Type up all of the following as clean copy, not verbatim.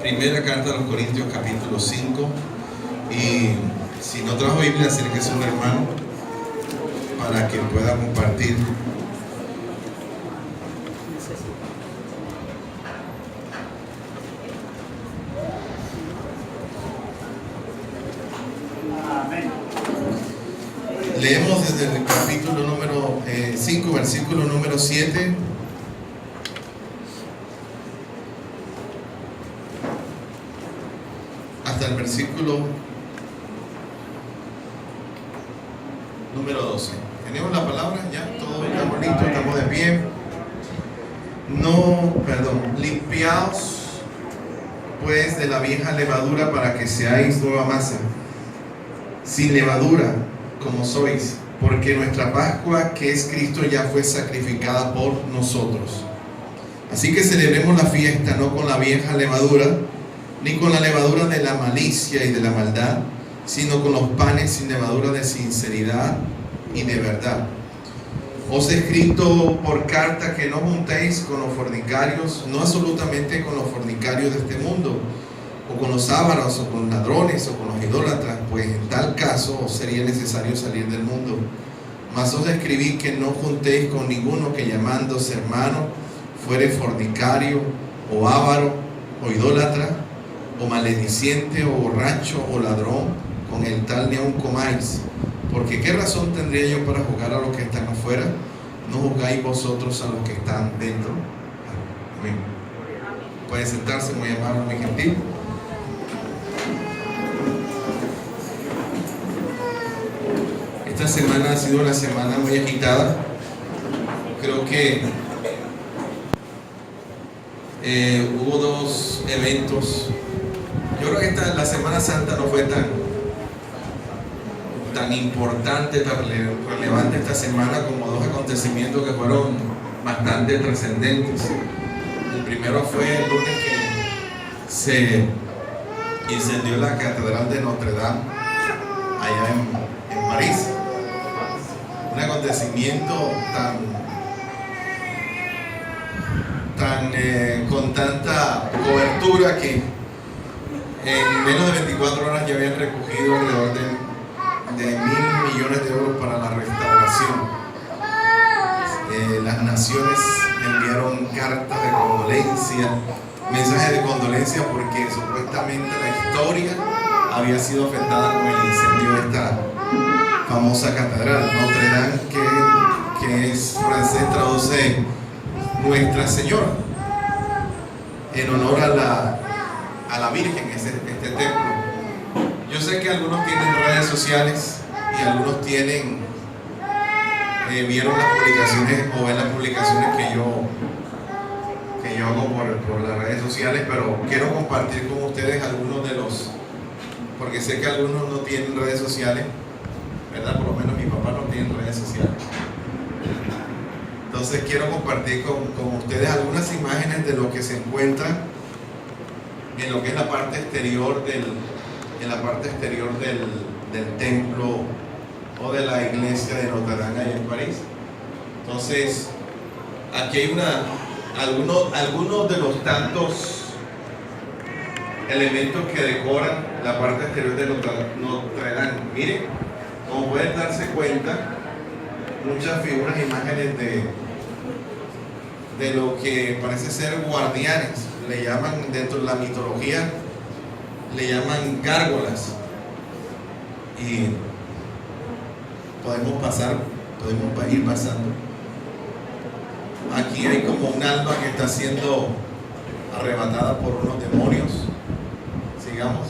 Primera carta a los Corintios, capítulo 5. Y si no trajo Biblia, acérquese a un hermano para que pueda compartir. Leemos desde el capítulo número 5, versículo número 7. Hasta el versículo número 12. ¿Tenemos la palabra? ¿Ya? ¿Todo estamos listos? ¿Estamos de pie? Limpiaos pues de la vieja levadura para que seáis nueva masa, sin levadura, como sois, porque nuestra Pascua, que es Cristo, ya fue sacrificada por nosotros. Así que celebremos la fiesta no con la vieja levadura, ni con la levadura de la malicia y de la maldad, sino con los panes sin levadura de sinceridad y de verdad. Os he escrito por carta que no juntéis con los fornicarios, no absolutamente con los fornicarios de este mundo, o con los ávaros, o con ladrones, o con los idólatras, pues en tal caso os sería necesario salir del mundo. Mas os escribí que no juntéis con ninguno que, llamándose hermano, fuere fornicario, o ávaro, o idólatra, o malediciente, o borracho, o ladrón, con el tal ni aun comáis. Porque ¿qué razón tendría yo para juzgar a los que están afuera? ¿No juzgáis vosotros a los que están dentro? Amén. Puede sentarse, muy amable, muy gentil. Esta semana ha sido una semana muy agitada. Creo que hubo dos eventos. Yo creo que la Semana Santa no fue tan importante, tan relevante esta semana como dos acontecimientos que fueron bastante trascendentes. El primero fue el lunes que se incendió la Catedral de Notre Dame allá en París. Un acontecimiento con tanta cobertura que en menos de 24 horas ya habían recogido alrededor de 1.000 millones de euros para la restauración. Las naciones enviaron cartas de condolencia, mensajes de condolencia, porque supuestamente la historia había sido afectada con el incendio de esta famosa catedral. Notre Dame, que es francés, traduce Nuestra Señora, en honor a la Virgen, este templo. Yo sé que algunos tienen redes sociales y algunos vieron las publicaciones o ven las publicaciones que yo hago por las redes sociales, pero quiero compartir con ustedes algunos de los, porque sé que algunos no tienen redes sociales, ¿verdad? Por lo menos mi papá no tiene redes sociales. Entonces quiero compartir con ustedes algunas imágenes de lo que se encuentra en lo que es la parte exterior del templo o de la iglesia de Notre Dame allá en París. Entonces, aquí hay algunos de los tantos elementos que decoran la parte exterior de Notre Dame. Miren, como pueden darse cuenta, muchas figuras, imágenes de lo que parece ser guardianes, le llaman dentro de la mitología, le llaman gárgolas. Y podemos ir pasando. Aquí hay como un alma que está siendo arrebatada por unos demonios. Sigamos.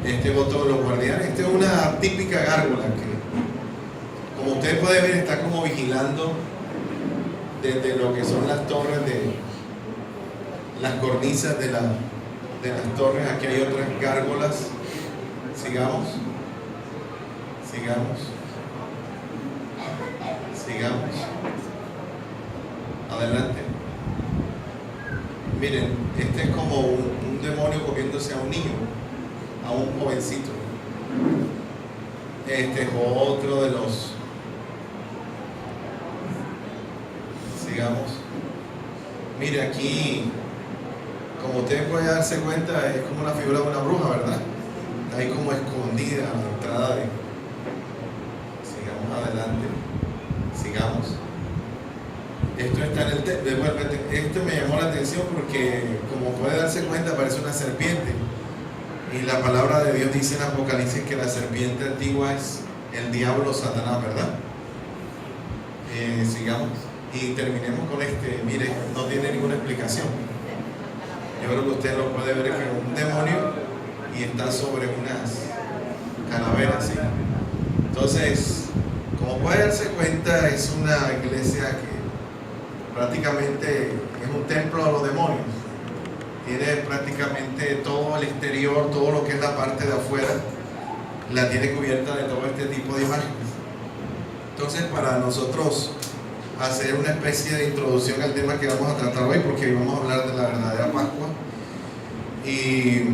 Este es otro de los guardianes. Esta es una típica gárgola que, como usted puede ver, está como vigilando desde lo que son las torres las cornisas de las torres. Aquí hay otras gárgolas. Sigamos. Adelante. Miren, este es como un demonio comiéndose a un niño, a un jovencito. Este es otro de los. Sigamos. Mire, aquí como usted puede darse cuenta, es como la figura de una bruja, ¿verdad? Está ahí como escondida a la entrada de... Sigamos adelante, sigamos. Esto está en el texto. Esto me llamó la atención porque, como puede darse cuenta, parece una serpiente. Y la palabra de Dios dice en Apocalipsis que la serpiente antigua es el diablo, Satanás, ¿verdad? Sigamos y terminemos con este. Mire, no tiene ninguna explicación. Yo creo que usted lo puede ver que es un demonio y está sobre unas calaveras, ¿sí? Entonces, como puede darse cuenta, es una iglesia que prácticamente es un templo a los demonios. Tiene prácticamente todo el exterior, todo lo que es la parte de afuera, la tiene cubierta de todo este tipo de imágenes. Entonces, para nosotros hacer una especie de introducción al tema que vamos a tratar hoy, porque hoy vamos a hablar de la verdadera Pascua, y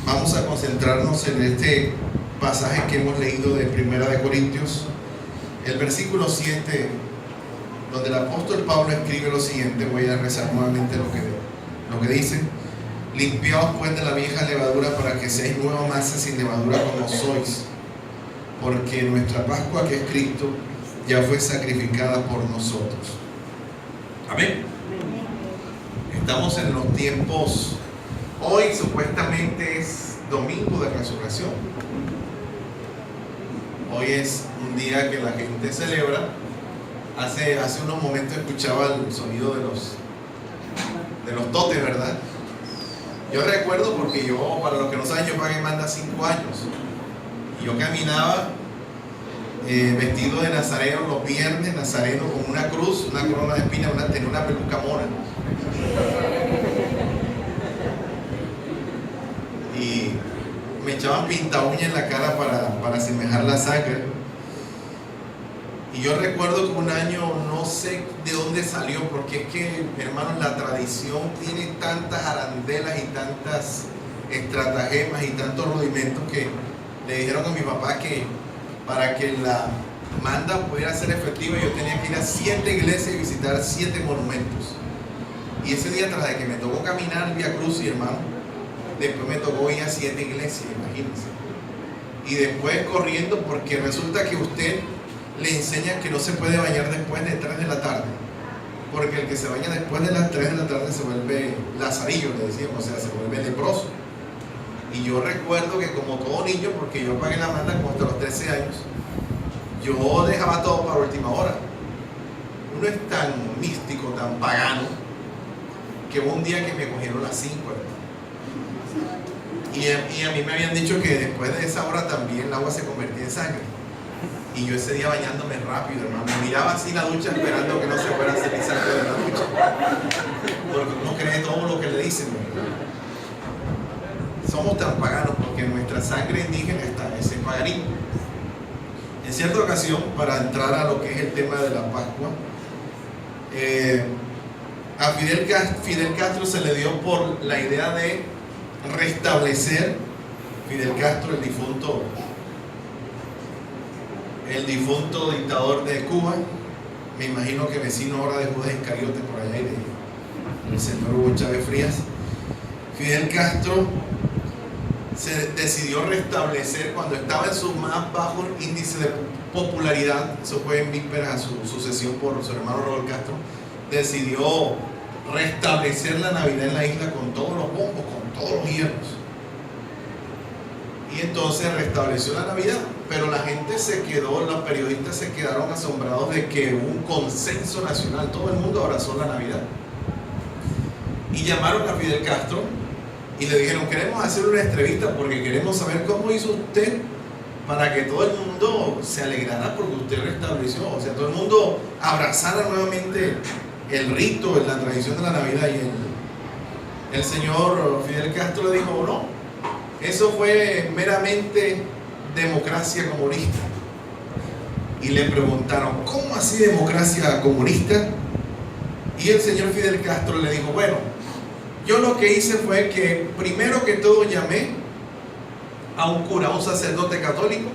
vamos a concentrarnos en este pasaje que hemos leído de Primera de Corintios, el versículo 7, donde el apóstol Pablo escribe lo siguiente. Voy a rezar nuevamente lo que dice: limpiaos pues de la vieja levadura para que seáis nueva masa sin levadura como sois, porque nuestra Pascua, que es Cristo, ya fue sacrificada por nosotros. Amén. Estamos en los tiempos. Hoy supuestamente es domingo de resurrección. Hoy es un día que la gente celebra. Hace unos momentos escuchaba el sonido de los totes, ¿verdad? Yo recuerdo, porque yo, para los que no saben, yo pagué manda 5 años. Y yo caminaba vestido de nazareno los viernes, nazareno con una cruz, una corona de espinas, tenía una peluca mora. Y me echaban pinta uña en la cara para asemejar la sangre. Y yo recuerdo que un año, no sé de dónde salió, porque es que, hermanos, la tradición tiene tantas arandelas y tantas estratagemas y tantos rudimentos que le dijeron a mi papá que para que la manda pudiera ser efectiva yo tenía que ir a 7 iglesias y visitar 7 monumentos. Y ese día, tras de que me tocó caminar el Vía Crucis, hermano, después me tocó ir a 7 iglesias, imagínense. Y después corriendo, porque resulta que usted le enseñan que no se puede bañar después de 3 de la tarde, porque el que se baña después de las 3 de la tarde se vuelve lazarillo, le decíamos, o sea, se vuelve leproso. Y yo recuerdo que, como todo niño, porque yo pagué la manda como hasta los 13 años, yo dejaba todo para última hora. Uno es tan místico, tan pagano, que hubo un día que me cogieron las 5, y a mí me habían dicho que después de esa hora también el agua se convertía en sangre. Y yo ese día bañándome rápido, hermano, me miraba así la ducha esperando que no se fuera a hacer sangre de la ducha, porque uno cree todo lo que le dicen, ¿verdad? Somos tan paganos porque nuestra sangre indígena está en ese paganismo. En cierta ocasión, para entrar a lo que es el tema de la Pascua, a Fidel Castro se le dio por la idea de restablecer. Fidel Castro, el difunto dictador de Cuba, me imagino que vecino ahora de Judas Iscariote por allá y del señor Hugo Chávez Frías. Fidel Castro se decidió restablecer cuando estaba en su más bajo índice de popularidad. Eso fue en vísperas a su sucesión por su hermano Raúl Castro. Decidió restablecer la Navidad en la isla con todos los bombos, con todos los hierros. Y entonces restableció la Navidad, pero la gente se quedó, los periodistas se quedaron asombrados de que hubo un consenso nacional, todo el mundo abrazó la Navidad. Y llamaron a Fidel Castro y le dijeron: queremos hacer una entrevista porque queremos saber cómo hizo usted para que todo el mundo se alegrara porque usted restableció, o sea, todo el mundo abrazara nuevamente el rito, la tradición de la Navidad. Y el señor Fidel Castro le dijo: no, eso fue meramente democracia comunista. Y le preguntaron: ¿cómo así democracia comunista? Y el señor Fidel Castro le dijo: bueno, yo lo que hice fue que primero que todo llamé a un cura, a un sacerdote católico,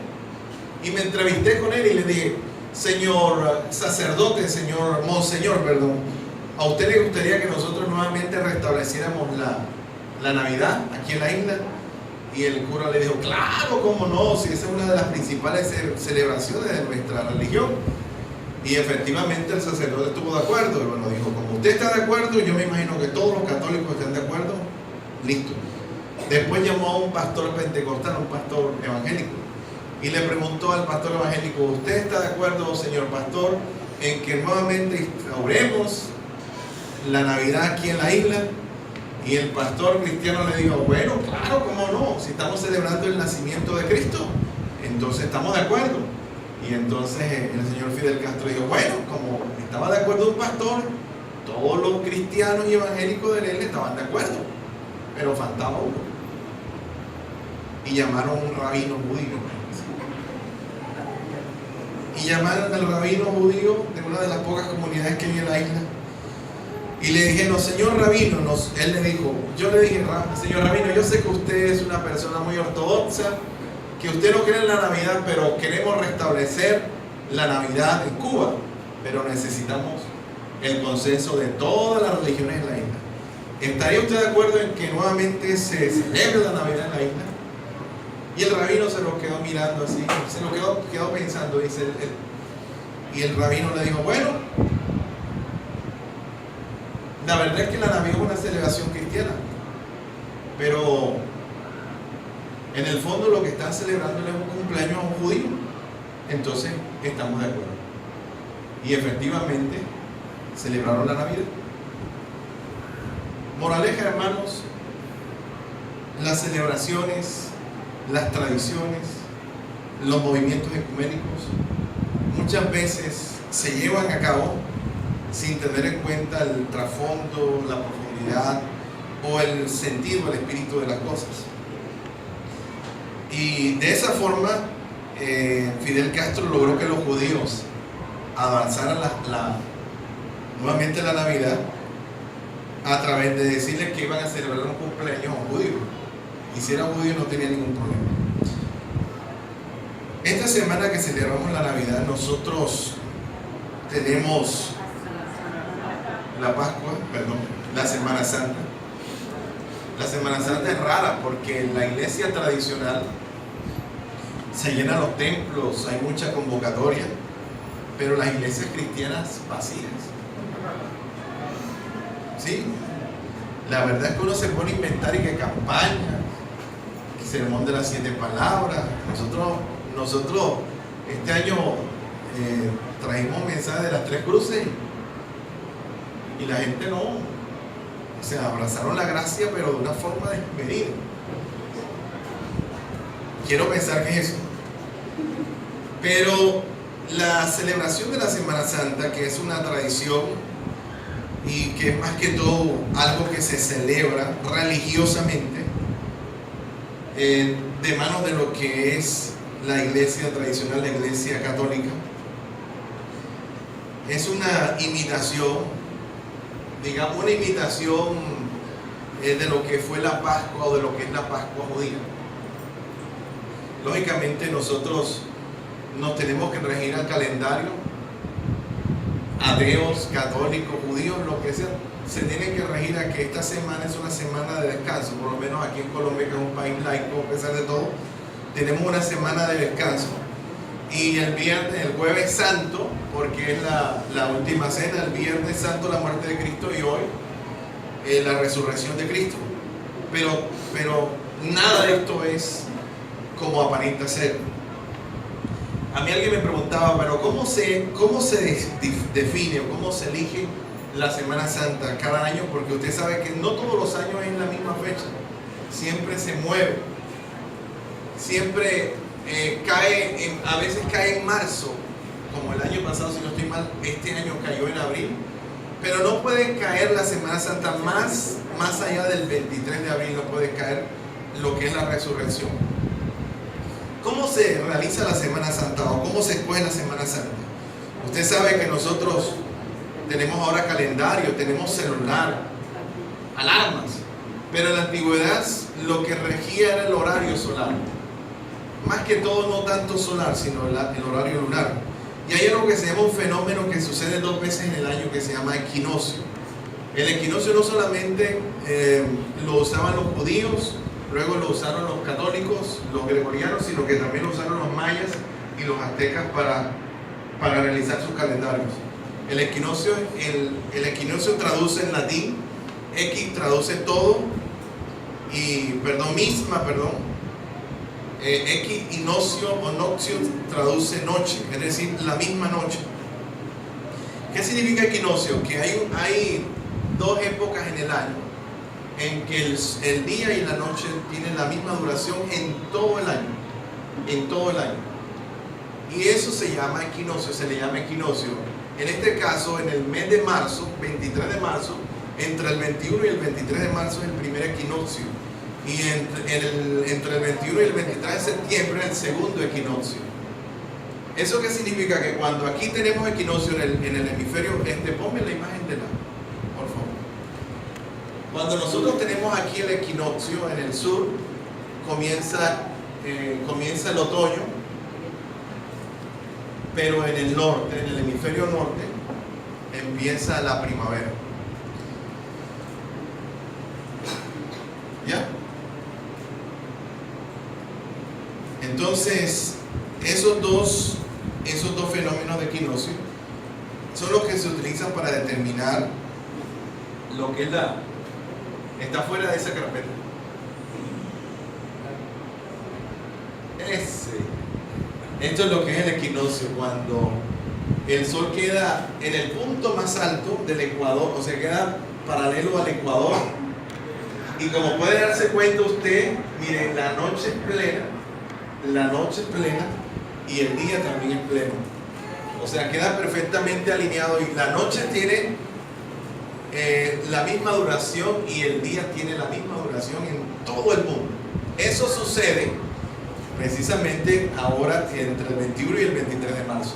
y me entrevisté con él y le dije: señor sacerdote, monseñor, ¿A usted le gustaría que nosotros nuevamente restableciéramos la Navidad aquí en la isla? Y el cura le dijo, claro, cómo no, si esa es una de las principales celebraciones de nuestra religión. Y efectivamente el sacerdote estuvo de acuerdo. Y bueno, dijo, como usted está de acuerdo, yo me imagino que todos los católicos están de acuerdo, listo. Después llamó a un pastor pentecostal, un pastor evangélico, y le preguntó al pastor evangélico, ¿usted está de acuerdo, señor pastor, en que nuevamente instauremos la Navidad aquí en la isla? Y el pastor cristiano le dijo, bueno, claro, cómo no, si estamos celebrando el nacimiento de Cristo, entonces estamos de acuerdo. Y entonces el señor Fidel Castro dijo, bueno, como estaba de acuerdo un pastor, todos los cristianos y evangélicos de él estaban de acuerdo, pero faltaba uno. Y llamaron a un rabino judío. Y llamaron al rabino judío de una de las pocas comunidades que hay en la isla. Y le dijeron, señor rabino, él le dijo, yo le dije, señor rabino, yo sé que usted es una persona muy ortodoxa, que usted no cree en la Navidad, pero queremos restablecer la Navidad en Cuba, pero necesitamos el consenso de todas las religiones en la isla. ¿Estaría usted de acuerdo en que nuevamente se celebre la Navidad en la isla? Y el rabino se lo quedó mirando así, se lo quedó pensando, dice él. Y el rabino le dijo, bueno, la verdad es que la Navidad es una celebración cristiana, pero en el fondo lo que están celebrando es un cumpleaños a un judío. Entonces estamos de acuerdo. Y efectivamente celebraron la Navidad. Moraleja, hermanos, las celebraciones, las tradiciones, los movimientos ecuménicos muchas veces se llevan a cabo sin tener en cuenta el trasfondo, la profundidad o el sentido, el espíritu de las cosas. Y de esa forma Fidel Castro logró que los judíos avanzaran nuevamente la Navidad a través de decirles que iban a celebrar un cumpleaños a un judío. Y si era judío no tenía ningún problema. Esta semana que celebramos la Navidad, nosotros tenemos la Semana Santa. La Semana Santa es rara porque en la iglesia tradicional se llenan los templos, hay mucha convocatoria, pero las iglesias cristianas vacías. ¿Sí? La verdad es que uno se pone a inventar y que campaña, que sermón de las 7 palabras. Nosotros este año trajimos mensajes de las 3 cruces y la gente no, o sea, abrazaron la gracia pero de una forma desmedida. Quiero pensar que es eso. Pero la celebración de la Semana Santa, que es una tradición y que es más que todo algo que se celebra religiosamente de manos de lo que es la iglesia tradicional, la iglesia católica, es una imitación, digamos una imitación de lo que fue la Pascua o de lo que es la Pascua judía. Lógicamente nosotros nos tenemos que regir al calendario. Ateos, católicos, judíos, lo que sea, se tienen que regir a que esta semana es una semana de descanso. Por lo menos aquí en Colombia, que es un país laico a pesar de todo, tenemos una semana de descanso. Y el jueves santo, porque es la última cena, el viernes santo la muerte de Cristo y hoy la resurrección de Cristo. Pero nada de esto es como aparenta ser. A mí alguien me preguntaba, pero ¿cómo se define o cómo se elige la Semana Santa cada año? Porque usted sabe que no todos los años es en la misma fecha, siempre se mueve, siempre a veces cae en marzo, como el año pasado, si no estoy mal, este año cayó en abril, pero no puede caer la Semana Santa más allá del 23 de abril, no puede caer lo que es la resurrección. ¿Cómo se realiza la Semana Santa o cómo se escoge la Semana Santa? Usted sabe que nosotros tenemos ahora calendario, tenemos celular, alarmas, pero en la antigüedad lo que regía era el horario solar. Más que todo no tanto solar, sino el horario lunar. Y hay algo que se llama un fenómeno que sucede 2 veces en el año que se llama equinoccio. El equinoccio no solamente lo usaban los judíos, luego lo usaron los católicos, los gregorianos, sino que también lo usaron los mayas y los aztecas para realizar sus calendarios. El equinoccio traduce en latín, equi traduce todo, equinoccio o noxio traduce noche, es decir, la misma noche. ¿Qué significa equinoccio? Que hay dos épocas en el año en que el día y la noche tienen la misma duración en todo el año, y eso se llama equinoccio, se le llama equinoccio. En este caso, en el mes de marzo, 23 de marzo, entre el 21 y el 23 de marzo es el primer equinoccio, y entre el 21 y el 23 de septiembre el segundo equinoccio. ¿Eso qué significa? Que cuando aquí tenemos equinoccio en el hemisferio este, ponme la imagen de por favor. Cuando nosotros tenemos aquí el equinoccio en el sur, comienza el otoño, pero en el norte, en el hemisferio norte, empieza la primavera. ¿Ya? Entonces, esos dos fenómenos de equinoccio son los que se utilizan para determinar lo que es está fuera de esa carpeta. Esto es lo que es el equinoccio, cuando el sol queda en el punto más alto del ecuador, o sea, queda paralelo al ecuador, y como puede darse cuenta usted, miren, la noche es plena y el día también es pleno, o sea, queda perfectamente alineado, y la noche tiene la misma duración y el día tiene la misma duración en todo el mundo. Eso sucede precisamente ahora entre el 21 y el 23 de marzo.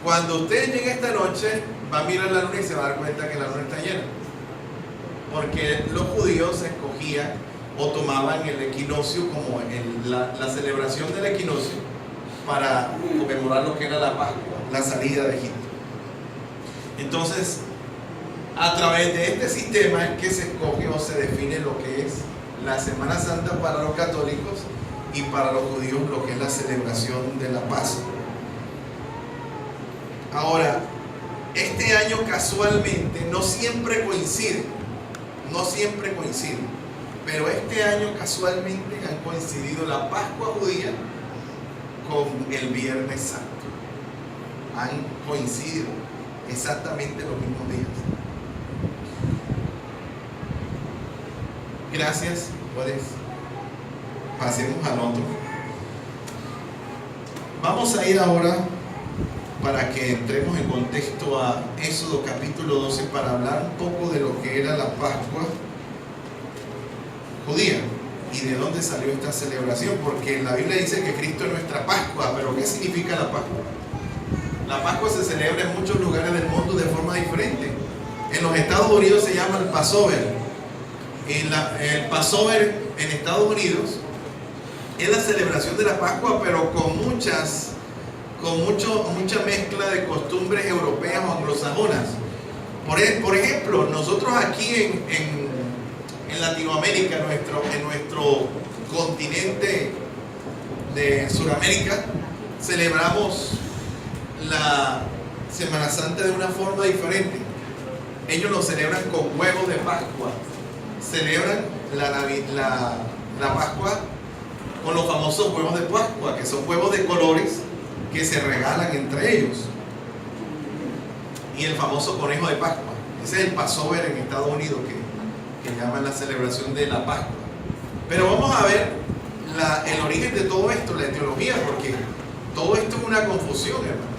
Cuando usted llegue esta noche, va a mirar la luna y se va a dar cuenta que la luna está llena, porque los judíos escogían o tomaban el equinoccio como la celebración del equinoccio para conmemorar lo que era la Pascua, la salida de Egipto. Entonces, a través de este sistema es que se escoge o se define lo que es la Semana Santa para los católicos y para los judíos lo que es la celebración de la Pascua. Ahora, este año casualmente no siempre coincide, pero este año casualmente han coincidido la Pascua judía con el Viernes Santo. Han coincidido exactamente los mismos días. Gracias, pues pasemos al otro. Vamos a ir ahora, para que entremos en contexto, a Éxodo capítulo 12 para hablar un poco de lo que era la Pascua judía y de dónde salió esta celebración, porque la Biblia dice que Cristo es nuestra Pascua, pero ¿qué significa la Pascua? La Pascua se celebra en muchos lugares del mundo de forma diferente. En los Estados Unidos se llama el Passover. El Passover en Estados Unidos es la celebración de la Pascua, pero con mucha mezcla de costumbres europeas o anglosajonas. Por ejemplo, nosotros aquí en Latinoamérica, en nuestro continente de Sudamérica, celebramos la Semana Santa de una forma diferente. Ellos lo celebran con huevos de Pascua. Celebran la Pascua con los famosos huevos de Pascua, que son huevos de colores que se regalan entre ellos, y el famoso conejo de Pascua. Ese es el Passover en Estados Unidos, que llaman la celebración de la Pascua. Pero vamos a ver el origen de todo esto, la etiología, porque todo esto es una confusión, hermano.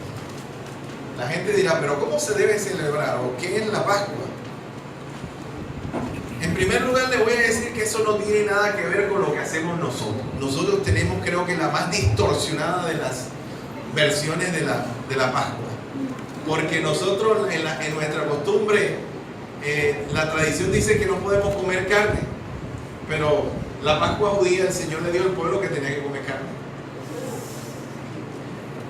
La gente dirá, pero ¿cómo se debe celebrar? ¿O qué es la Pascua? En primer lugar, le voy a decir que eso no tiene nada que ver con lo que hacemos nosotros. Nosotros tenemos, creo que, la más distorsionada de las versiones de la Pascua. Porque nosotros, en nuestra costumbre, la tradición dice que no podemos comer carne. Pero la Pascua judía, el Señor le dio al pueblo que tenía que comer carne.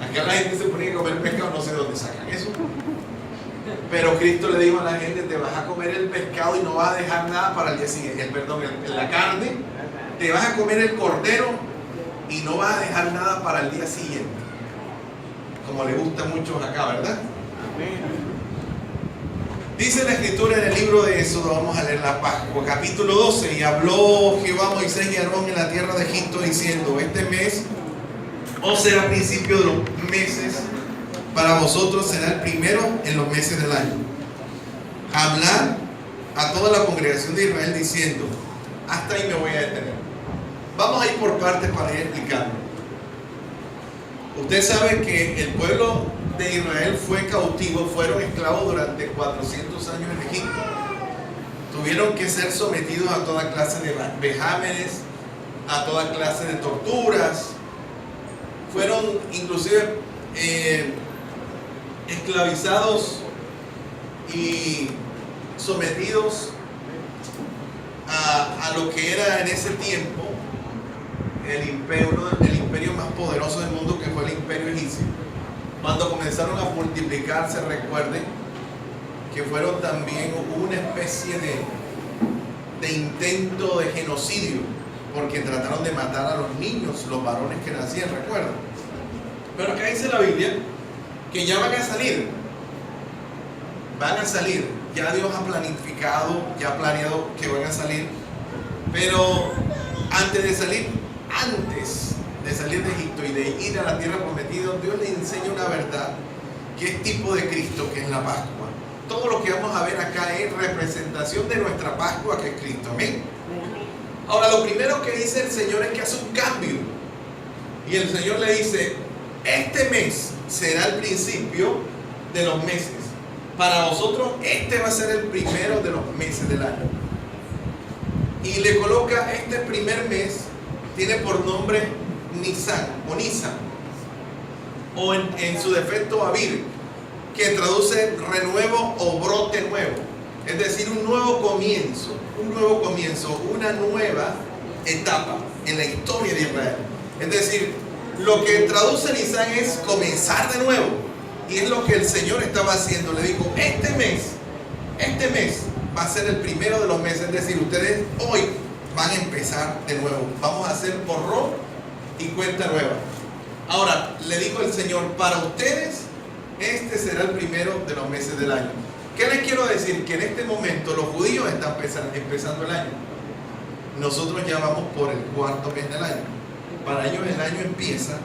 Acá la gente se ponía a comer pescado, no sé de dónde sacan eso. Pero Cristo le dijo a la gente: te vas a comer el pescado y no vas a dejar nada para el día siguiente. La carne, te vas a comer el cordero y no vas a dejar nada para el día siguiente. Como le gusta a muchos acá, ¿verdad? Dice la escritura en el libro de Éxodo, vamos a leer la Pascua, capítulo 12. Y habló Jehová a Moisés y a Aarón en la tierra de Egipto, diciendo: este mes os será principio de los meses, para vosotros será el primero en los meses del año. Hablar a toda la congregación de Israel diciendo. Hasta ahí me voy a detener. Vamos a ir por partes para ir explicando. Usted sabe que el pueblo de Israel fue cautivo, fueron esclavos durante 400 años en Egipto. Tuvieron que ser sometidos a toda clase de vejámenes, a toda clase de torturas. Fueron inclusive esclavizados y sometidos a lo que era en ese tiempo el imperio más poderoso del mundo, que fue el imperio egipcio. Cuando comenzaron a multiplicarse, recuerden que fueron también una especie de intento de genocidio, porque trataron de matar a los niños, los varones que nacían, recuerden. Pero acá dice la Biblia que ya van a salir. Ya Dios ha planificado, ya ha planeado que van a salir. Pero antes de salir de Egipto y de ir a la tierra prometida, Dios le enseña una verdad, que es tipo de Cristo, que es la Pascua. Todo lo que vamos a ver acá es representación de nuestra Pascua, que es Cristo. Amén. Ahora, lo primero que dice el Señor es que hace un cambio. Y el Señor le dice: este mes será el principio de los meses. Para vosotros este va a ser el primero de los meses del año. Y le coloca este primer mes, tiene por nombre Nisan o Nisan, o en su defecto Abir, que traduce renuevo o brote nuevo. Es decir, un nuevo comienzo, una nueva etapa en la historia de Israel. Es decir, lo que traduce Nisan es comenzar de nuevo. Y es lo que el Señor estaba haciendo. Le dijo: este mes va a ser el primero de los meses. Es decir, ustedes hoy van a empezar de nuevo. Vamos a hacer borrón y cuenta nueva. Ahora, le dijo el Señor: para ustedes este será el primero de los meses del año. ¿Qué les quiero decir? Que en este momento los judíos están empezando el año. Nosotros ya vamos por el cuarto mes del año. Para ellos el año empieza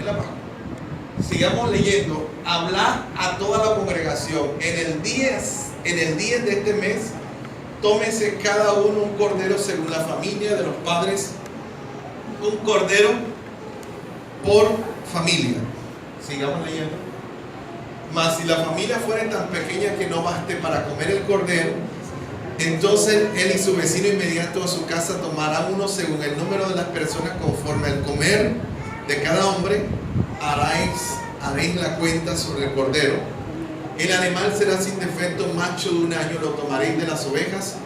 en la Pascua. Sigamos leyendo. Hablar a toda la congregación. En el 10 de este mes, tómese cada uno un cordero según la familia de los padres. Un cordero por familia. Sigamos leyendo. Mas si la familia fuera tan pequeña que no baste para comer el cordero, entonces él y su vecino inmediato a su casa tomarán uno según el número de las personas, conforme al comer de cada hombre. Haréis la cuenta sobre el cordero. El animal será sin defecto, macho de un año. Lo tomaréis de las ovejas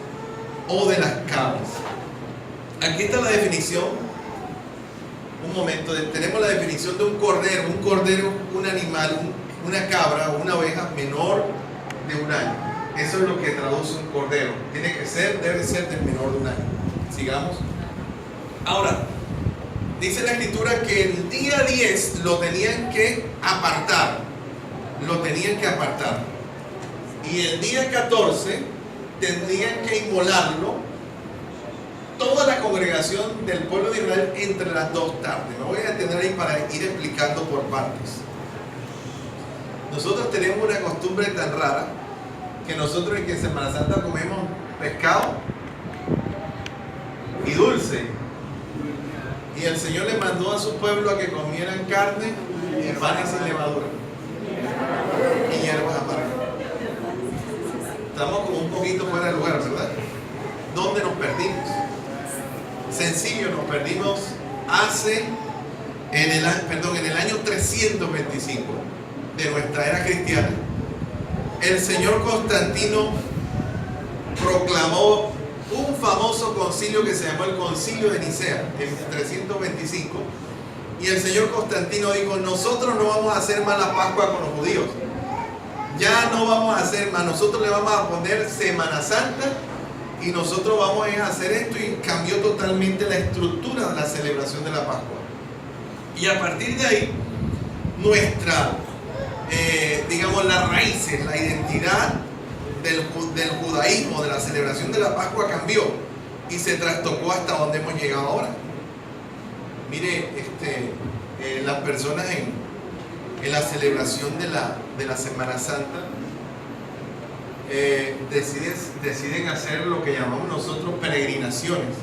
o de las cabras. Aquí está la definición. Un momento, tenemos la definición de un cordero. Un cordero, un animal, una cabra o una oveja menor de un año. Eso es lo que traduce un cordero. Debe ser del menor de un año. Sigamos. Ahora, dice la escritura que el día 10 lo tenían que apartar. Y el día 14 tendrían que inmolarlo toda la congregación del pueblo de Israel entre las 2 tardes. Me voy a detener ahí para ir explicando por partes. Nosotros tenemos una costumbre tan rara que nosotros en Semana Santa comemos pescado y dulce. Y el Señor le mandó a su pueblo a que comieran carne y panes sin levadura y hierbas amargas. Estamos como un poquito fuera de lugar, ¿verdad? ¿Dónde nos perdimos? Sencillo, nos perdimos en el año 325 de nuestra era cristiana. El señor Constantino proclamó un famoso concilio que se llamó el Concilio de Nicea en 325, y el señor Constantino dijo: nosotros no vamos a hacer más la Pascua con los judíos, Ya no vamos a hacer más, nosotros le vamos a poner Semana Santa y nosotros vamos a hacer esto, y cambió totalmente la estructura de la celebración de la Pascua. Y a partir de ahí, nuestra, digamos, las raíces, la identidad del judaísmo, de la celebración de la Pascua cambió y se trastocó hasta donde hemos llegado ahora. Mire, las personas en la celebración de la Semana Santa deciden hacer lo que llamamos nosotros peregrinaciones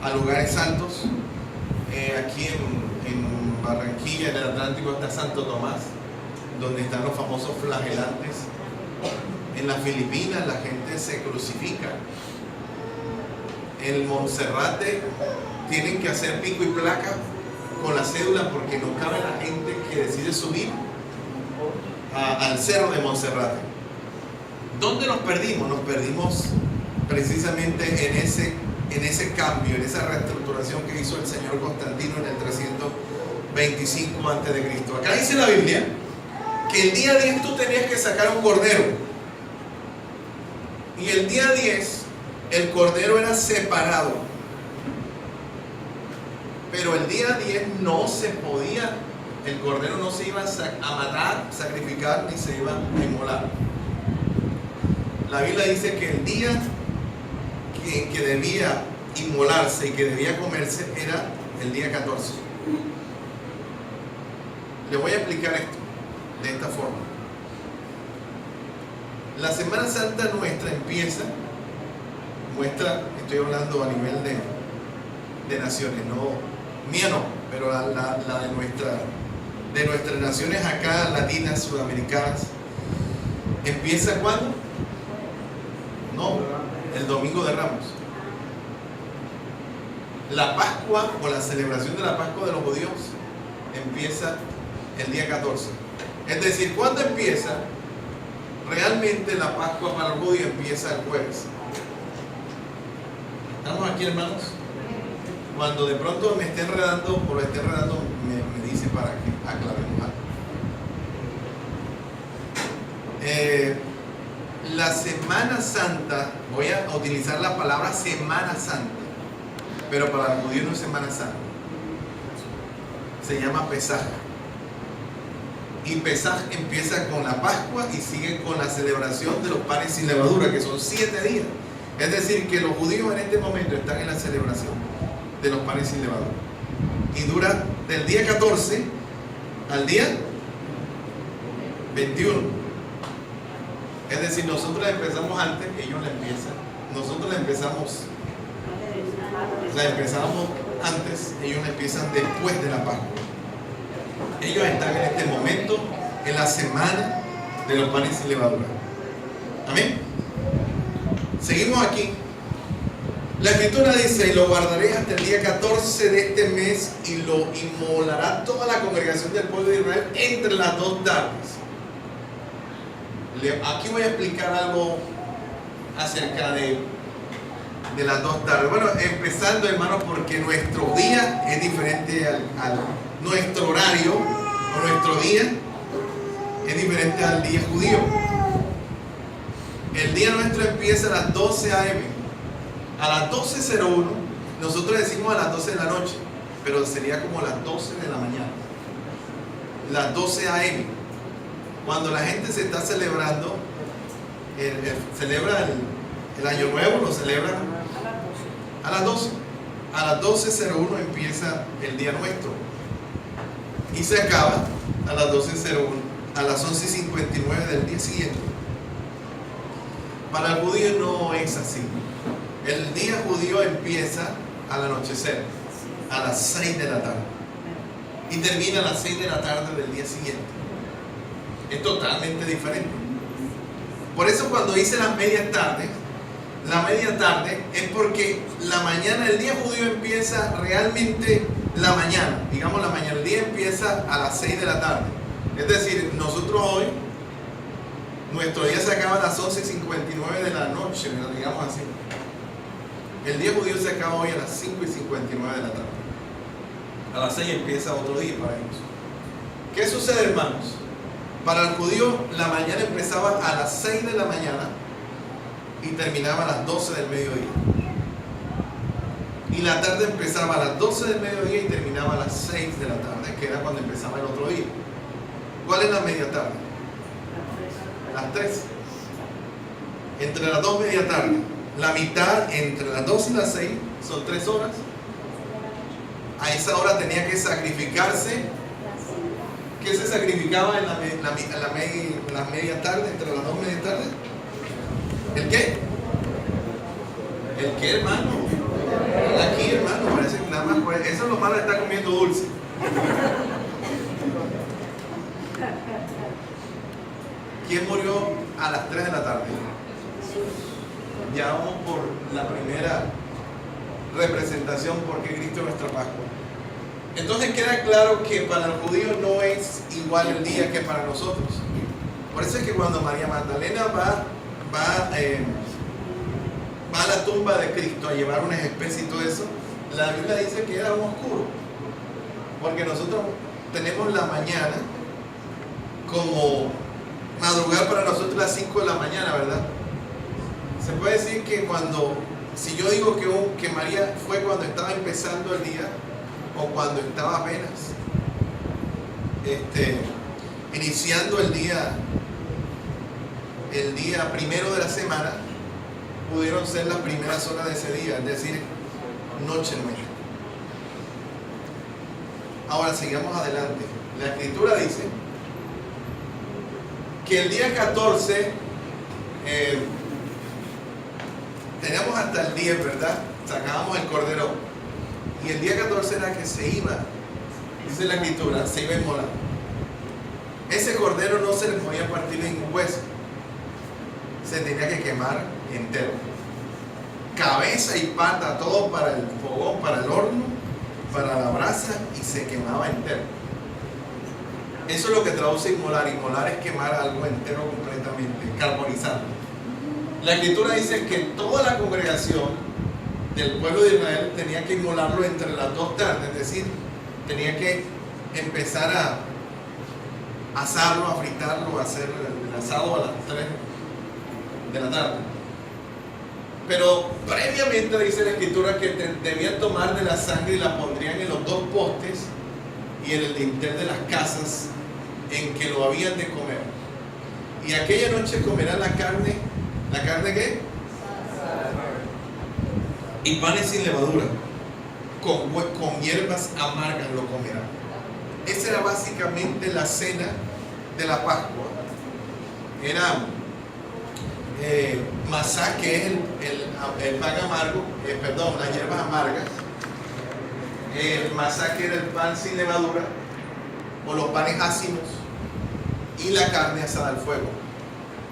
a lugares santos. Aquí en Barranquilla, en el Atlántico, está Santo Tomás, donde están los famosos flagelantes. En las Filipinas la gente se crucifica. En Monserrate tienen que hacer pico y placa con la cédula porque no cabe la gente que decide subir al cerro de Monserrate. ¿Dónde nos perdimos? Nos perdimos precisamente en ese cambio, en esa reestructuración que hizo el señor Constantino en el 325 a.C. Acá dice la Biblia que el día 10 tú tenías que sacar un cordero, y el día 10 el cordero era separado, pero el día 10 no se podía, el cordero no se iba a matar, sacrificar, ni se iba a inmolar. La Biblia dice que el día que debía inmolarse y que debía comerse era el día 14. Le voy a explicar esto de esta forma. La Semana Santa nuestra empieza, estoy hablando a nivel de naciones, no mía no, pero la de nuestras naciones acá, latinas, sudamericanas, empieza ¿cuándo? No, el Domingo de Ramos. La Pascua, o la celebración de la Pascua de los judíos, empieza el día 14. Es decir, ¿cuándo empieza? Realmente la Pascua para los judíos empieza el jueves. ¿Estamos aquí, hermanos? Cuando de pronto me esté enredando, me dice para que aclaremos algo. La Semana Santa, voy a utilizar la palabra Semana Santa, pero para los judíos no es Semana Santa, se llama Pesaj. Y Pesaj empieza con la Pascua y sigue con la celebración de los panes sin levadura, que son 7 días. Es decir, que los judíos en este momento están en la celebración de los panes sin levadura. Y dura del día 14 al día 21. Es decir, nosotros la empezamos antes, ellos la empiezan. Nosotros la empezamos antes, ellos la empiezan después de la Pascua. Ellos están en este momento en la semana de los panes sin levadura. Amén. Seguimos aquí. La Escritura dice: y lo guardaré hasta el día 14 de este mes, y lo inmolará toda la congregación del pueblo de Israel entre las 2 tardes. Aquí voy a explicar algo acerca de las 2 tardes. Bueno, empezando, hermanos, porque nuestro día es diferente al nuestro horario, o nuestro día es diferente al día judío. El día nuestro empieza a las 12 a.m. A las 12:01, nosotros decimos a las 12 de la noche, pero sería como las 12 de la mañana. Las 12 a.m. Cuando la gente se está celebrando, celebra el Año Nuevo, lo celebran a las 12. A las 12:01 empieza el día nuestro y se acaba a las 12:01, a las 11:59 del día siguiente. Para el judío no es así. El día judío empieza al anochecer, a las 6 de la tarde, y termina a las 6 de la tarde del día siguiente. Es totalmente diferente. Por eso cuando dice las medias tardes, la media tarde es porque la mañana, el día judío empieza realmente la mañana, digamos la mañana, el día empieza a las 6 de la tarde. Es decir, nosotros hoy, nuestro día se acaba a las 11:59 de la noche, digamos así. El día judío se acaba hoy a las 5:59 de la tarde. A las 6 empieza otro día para ellos. ¿Qué sucede, hermanos? Para el judío, la mañana empezaba a las 6 de la mañana y terminaba a las 12 del mediodía. Y la tarde empezaba a las 12 del mediodía y terminaba a las 6 de la tarde, que era cuando empezaba el otro día. ¿Cuál es la media tarde? Las 3. Entre las 2 media tarde. La mitad entre las 2 y las 6 son 3 horas. A esa hora tenía que sacrificarse. ¿Qué se sacrificaba en la media tarde, entre las 2 media tarde? ¿El qué? ¿El qué, hermano? Aquí, hermano, parece que nada más. Eso es lo malo de estar comiendo dulce. ¿Quién murió a las 3 de la tarde? Ya vamos por la primera representación porque Cristo es nuestra Pascua. Entonces queda claro que para el judío no es igual el día que para nosotros. Por eso es que cuando María Magdalena va a la tumba de Cristo a llevar unas especies y todo eso, la Biblia dice que era oscuro. Porque nosotros tenemos la mañana como madrugar para nosotros las 5 de la mañana, ¿verdad? Se puede decir que si yo digo que María fue cuando estaba empezando el día o cuando estaba apenas iniciando el día primero de la semana, pudieron ser las primeras horas de ese día, es decir, noche nueva. Ahora sigamos adelante. La escritura dice que el día 14 teníamos hasta el 10, ¿verdad? Sacábamos el cordero y el día 14 era que se iba, dice la escritura, se iba a inmolar. Ese cordero no se le podía partir en hueso, se tenía que quemar entero, cabeza y pata, todo para el fogón, para el horno, para la brasa, y se quemaba entero. Eso es lo que traduce inmolar. Inmolar es quemar algo entero completamente, carbonizarlo. La escritura dice que toda la congregación del pueblo de Israel tenía que inmolarlo entre las 2 tardes, es decir, tenía que empezar a asarlo, a fritarlo, a hacer el asado a las 3 de la tarde. Pero previamente dice la escritura que debían tomar de la sangre y la pondrían en los 2 postes y en el dintel de las casas en que lo habían de comer. Y aquella noche comerán la carne ¿qué? Y panes sin levadura, con hierbas amargas lo comerán. Esa era básicamente la cena de la Pascua. Era masá, que es el pan amargo, las hierbas amargas. El masá, que era el pan sin levadura, o los panes ácimos, y la carne asada al fuego.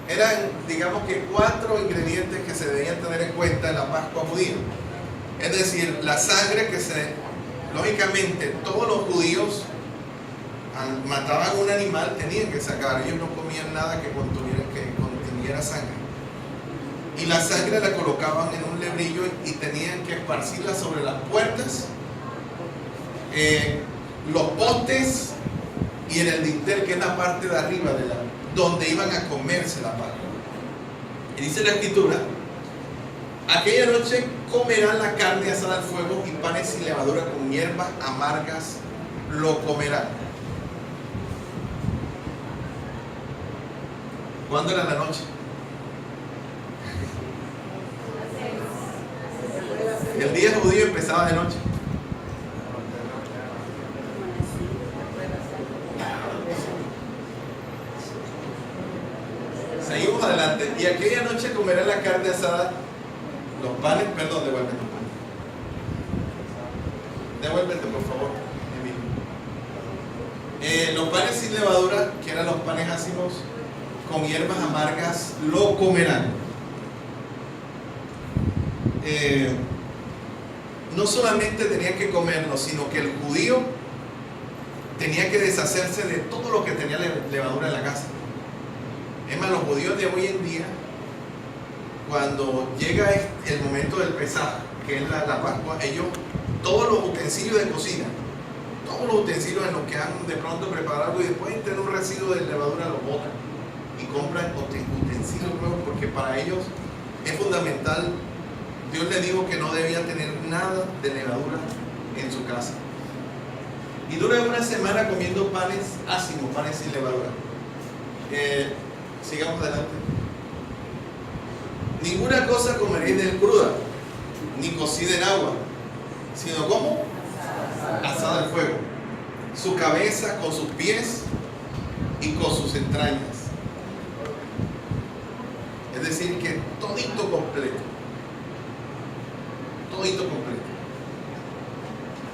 Eran, digamos que 4 ingredientes que se debían tener en cuenta en la Pascua judía. Es decir, la sangre lógicamente todos los judíos mataban un animal, tenían que sacar, ellos no comían nada que contuviera sangre. Y la sangre la colocaban en un lebrillo y tenían que esparcirla sobre las puertas, los postes y en el dintel, que es la parte de arriba donde iban a comerse la Pascua. Y dice la escritura: aquella noche comerán la carne asada al fuego y panes sin levadura con hierbas amargas lo comerán. ¿Cuándo era la noche? El día judío empezaba de noche. Seguimos adelante. Y aquella noche comerán la carne asada, los panes, devuélvete por favor, Emilio. Los panes sin levadura, que eran los panes ácimos, con hierbas amargas lo comerán. No solamente tenían que comerlo, sino que el judío tenía que deshacerse de todo lo que tenía levadura en la casa. Es más, los judíos de hoy en día, cuando llega el momento del Pesaj, que es la Pascua, ellos, todos los utensilios de cocina, todos los utensilios en los que han de pronto preparado algo y después tener un residuo de levadura lo botan y compran utensilios nuevos porque para ellos es fundamental. Dios le dijo que no debía tener nada de levadura en su casa. Y dura una semana comiendo panes ácimos, panes sin levadura. Sigamos adelante. Ninguna cosa comeréis de él cruda, ni cocida en agua, sino como asada al fuego. Su cabeza con sus pies y con sus entrañas. Es decir, que todito completo. Todito completo.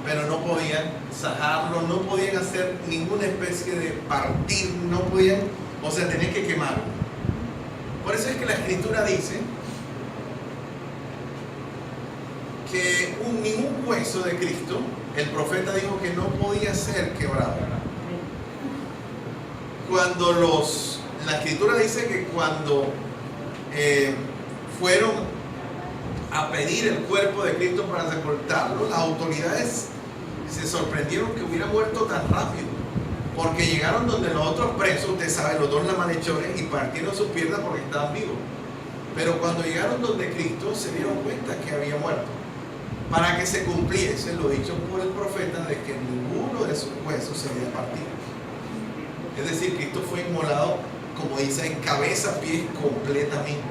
Pero no podían sajarlo, no podían hacer ninguna especie de partir, no podían, o sea, tenían que quemarlo. Por eso es que la Escritura dice que ningún hueso de Cristo, el profeta dijo que no podía ser quebrado. La Escritura dice que cuando fueron a pedir el cuerpo de Cristo para sepultarlo, las autoridades se sorprendieron que hubiera muerto tan rápido, porque llegaron donde los otros presos, usted sabe, los dos la malhechores, y partieron sus piernas porque estaban vivos. Pero cuando llegaron donde Cristo se dieron cuenta que había muerto, para que se cumpliese lo dicho por el profeta de que ninguno de sus huesos se había partido. Es decir, Cristo fue inmolado, como dice, en cabeza a pies completamente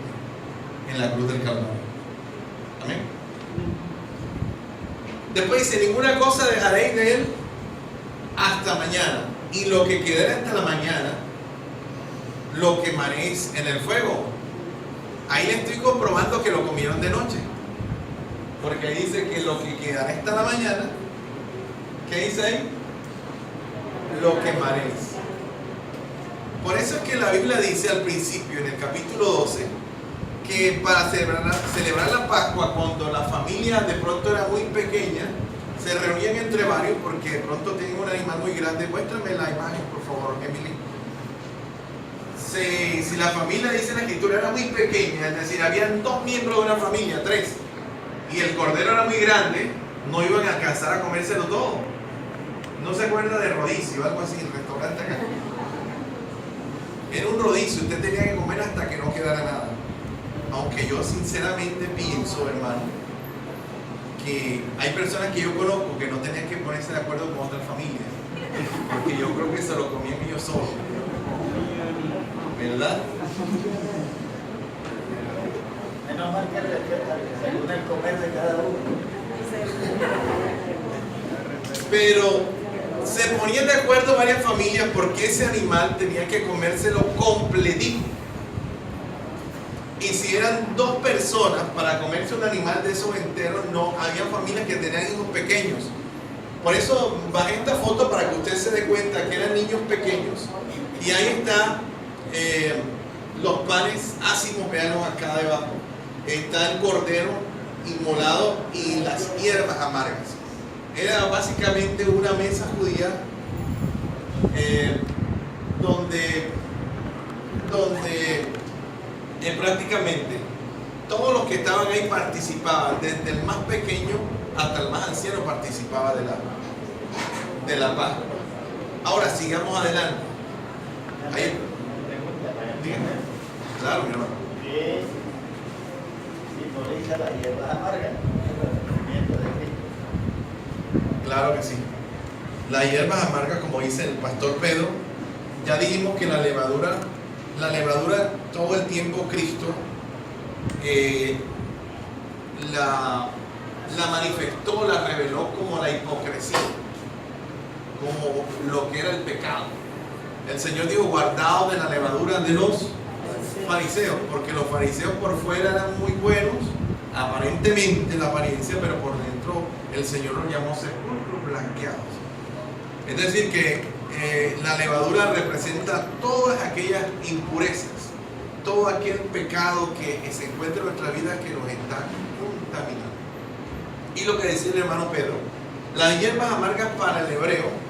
en la cruz del Calvario. Amén. Después dice, ninguna cosa dejaréis de él hasta mañana, y lo que quedara hasta la mañana lo quemaréis en el fuego. Ahí le estoy comprobando que lo comieron de noche, porque ahí dice que lo que quedará hasta la mañana, ¿qué dice ahí? Lo quemaréis. Por eso es que la Biblia dice al principio, en el capítulo 12, que para celebrar la Pascua, cuando la familia de pronto era muy pequeña, se reunían entre varios, porque de pronto tenían un animal muy grande. Muéstrame la imagen, por favor, Emily. Si la familia, dice la Escritura, era muy pequeña, es decir, habían 2 miembros de una familia, 3, y el cordero era muy grande, no iban a alcanzar a comérselo todo. ¿No se acuerda de rodicio, algo así, el restaurante acá? Era un rodicio, usted tenía que comer hasta que no quedara nada. Aunque yo sinceramente pienso, hermano, que hay personas que yo conozco que no tenían que ponerse de acuerdo con otras familias, porque yo creo que se lo comían ellos solos, ¿verdad? Menos mal que según el comer de cada uno. Pero se ponían de acuerdo varias familias porque ese animal tenía que comérselo completito. Y si eran 2 personas para comerse un animal de esos enteros, no, había familias que tenían hijos pequeños. Por eso bajé esta foto para que usted se dé cuenta que eran niños pequeños. Y ahí está los panes ácimos, véanlos acá debajo. Está el cordero inmolado y las hierbas amargas. Era básicamente una mesa judía donde prácticamente todos los que estaban ahí participaban, desde el más pequeño hasta el más anciano participaba de la Pascua. Ahora sigamos adelante. Ahí. Dígame. Claro, mi hermano. ¿Qué simboliza las hierbas amargas? Claro que sí. Las hierbas amargas, como dice el pastor Pedro, ya dijimos que la levadura todo el tiempo Cristo la manifestó, la reveló como la hipocresía, como lo que era el pecado. El Señor dijo, guardaos de la levadura de los fariseos, porque los fariseos por fuera eran muy buenos, aparentemente la apariencia, pero por dentro el Señor los llamó sepulcros blanqueados. Es decir que la levadura representa todas aquellas impurezas, todo aquel pecado que se encuentra en nuestra vida que nos está contaminando. Y lo que decía el hermano Pedro, las hierbas amargas para el hebreo,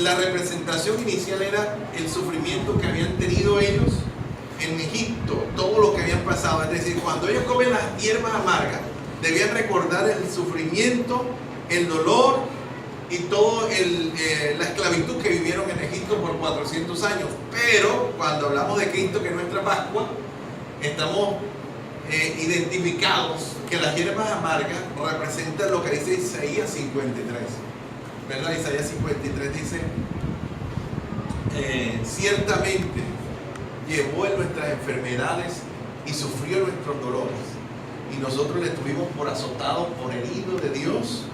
la representación inicial era el sufrimiento que habían tenido ellos en Egipto, todo lo que habían pasado. Es decir, cuando ellos comen las hierbas amargas, debían recordar el sufrimiento, el dolor y toda la esclavitud que vivieron en Egipto por 400 años. Pero cuando hablamos de Cristo, que es nuestra Pascua, estamos identificados que las hierbas amargas representan lo que dice Isaías 53, ¿verdad? Isaías 53 dice, ciertamente llevó en nuestras enfermedades y sufrió nuestros dolores, y nosotros le tuvimos por azotado, por herido de Dios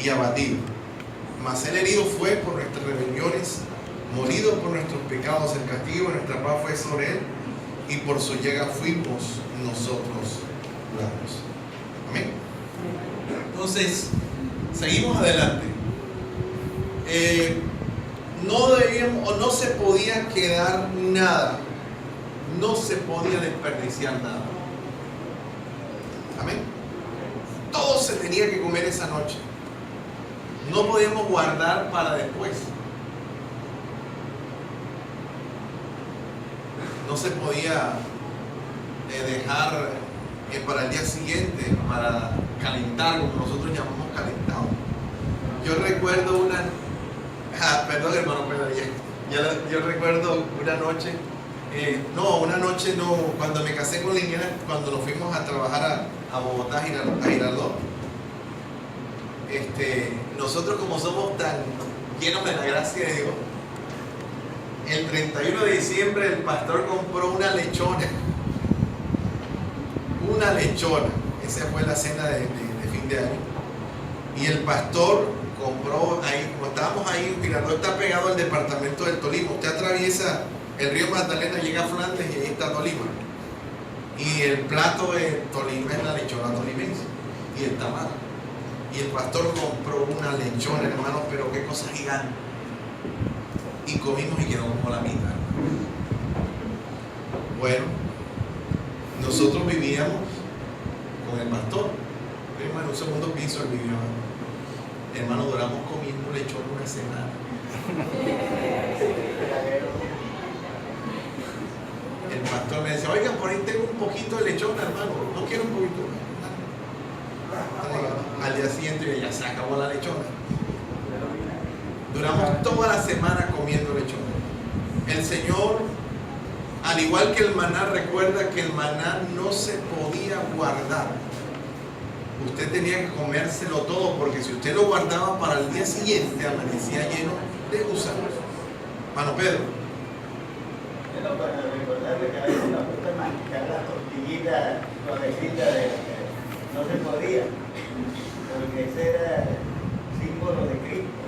y abatido. Mas él herido fue por nuestras rebeliones, morido por nuestros pecados, el castigo de nuestra paz fue sobre él, y por su llaga fuimos nosotros curados. Amén. Entonces, seguimos adelante. No debíamos, o no se podía quedar nada, no se podía desperdiciar nada. Amén. Todo se tenía que comer esa noche. No podíamos guardar para después. No se podía dejar para el día siguiente, para calentar, como nosotros llamamos calentado. Yo recuerdo perdón hermano Pedro, yo recuerdo una noche, cuando me casé con Liliana, cuando nos fuimos a trabajar a Bogotá, a Girardot, nosotros como somos tan llenos de la gracia de Dios, el 31 de diciembre el pastor compró una lechona. Esa fue la cena de fin de año. Y el pastor compró ahí, como estábamos ahí, Girardot está pegado al departamento del Tolima. Usted atraviesa el río Magdalena, llega a Flandes y ahí está Tolima. Y el plato de Tolima es la lechona tolimense y el tamal. Y el pastor compró una lechona, hermano, pero qué cosa gigante. Y comimos y quedó como la mitad. Bueno, nosotros vivíamos con el pastor, hermano, un segundo piso él vivió. Hermano, duramos comiendo lechón una semana. El pastor me decía, oigan, por ahí tengo un poquito de lechón, hermano, no quiero un poquito. Al día siguiente ya se acabó la lechona. Duramos toda la semana comiendo lechón. El Señor, al igual que el maná, recuerda que el maná no se podía guardar. Usted tenía que comérselo todo, porque si usted lo guardaba para el día siguiente, amanecía lleno de gusanos. Mano Pedro. Bueno, para recordarle que a veces nos gusta masticar las tortillitas suavecitas, no se podía, porque ese era símbolo de Cristo,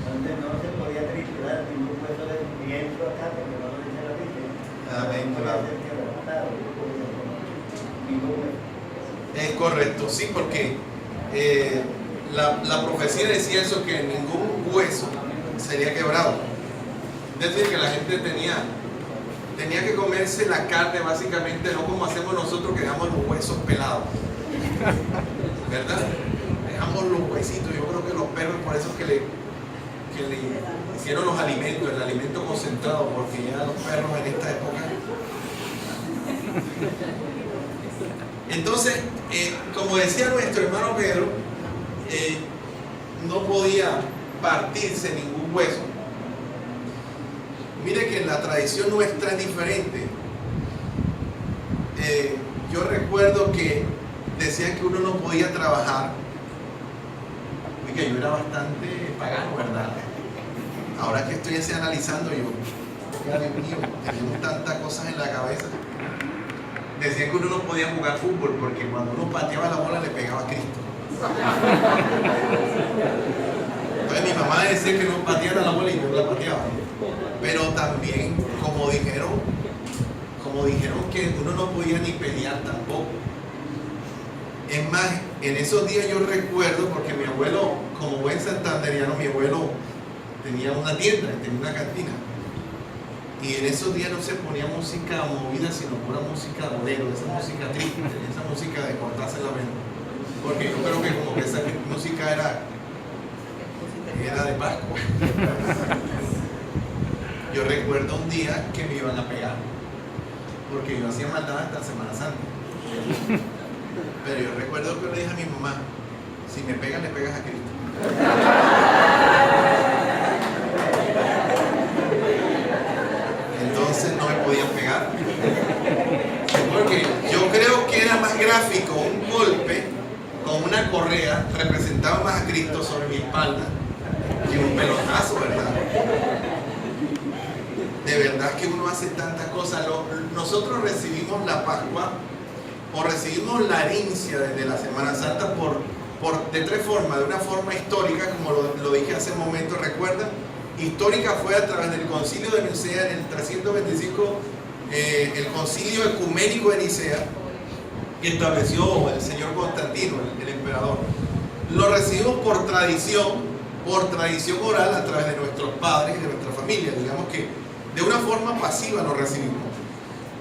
donde no se podía triturar ningún hueso de pienso acá, porque no lo dice la Biblia. Amén, no claro. Ningún hueso. Es correcto, sí, porque la profecía decía eso, que ningún hueso sería quebrado. Es decir, que la gente tenía que comerse la carne básicamente, no como hacemos nosotros, que dejamos los huesos pelados, ¿verdad? Dejamos los huesitos. Yo creo que los perros, por eso es que le hicieron los alimentos, el alimento concentrado, porque ya los perros en esta época. Entonces, como decía nuestro hermano Pedro, no podía partirse ningún hueso. Mire que la tradición nuestra es diferente. Yo recuerdo que decían que uno no podía trabajar, y que yo era bastante pagano, ¿verdad? Ahora que estoy así analizando, yo, Dios mío, tenemos tantas cosas en la cabeza. Decían que uno no podía jugar fútbol porque cuando uno pateaba la bola le pegaba a Cristo. Entonces mi mamá decía que no pateara la bola y yo la pateaba. Pero también, como dijeron que uno no podía ni pelear tampoco. Es más, en esos días yo recuerdo, porque mi abuelo, como buen santanderiano, mi abuelo tenía una tienda, tenía una cantina. Y en esos días no se ponía música movida, sino pura música bolero, esa música triste, esa música de cortarse la vena. Porque yo creo que como que esa música era de Pascua. Yo recuerdo un día que me iban a pegar, porque yo hacía maldad hasta Semana Santa. Pero yo recuerdo que le dije a mi mamá, si me pegan, le pegas a Cristo. gráfico, un golpe con una correa representaba más a Cristo sobre mi espalda que un pelotazo, ¿verdad? De verdad que uno hace tantas cosas. Nosotros recibimos la Pascua o recibimos la herencia desde la Semana Santa de tres formas. De una forma histórica, como lo dije hace un momento, ¿recuerdan? Histórica fue a través del Concilio de Nicea en el 325, el Concilio Ecuménico de Nicea, que estableció el señor Constantino, el emperador. Lo recibimos por tradición oral a través de nuestros padres y de nuestra familia. Digamos que de una forma pasiva lo recibimos.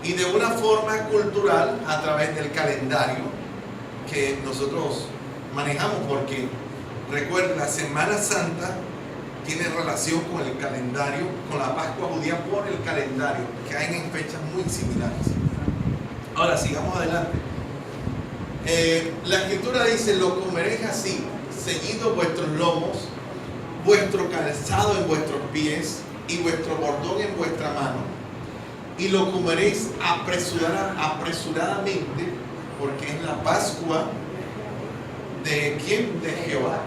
Y de una forma cultural a través del calendario que nosotros manejamos, porque recuerden, la Semana Santa tiene relación con el calendario, con la Pascua judía por el calendario, que hay en fechas muy similares. Ahora sigamos adelante. La Escritura dice: lo comeréis así, ceñidos vuestros lomos, vuestro calzado en vuestros pies y vuestro bordón en vuestra mano, y lo comeréis apresuradamente, porque es la Pascua de ¿quién? De Jehová.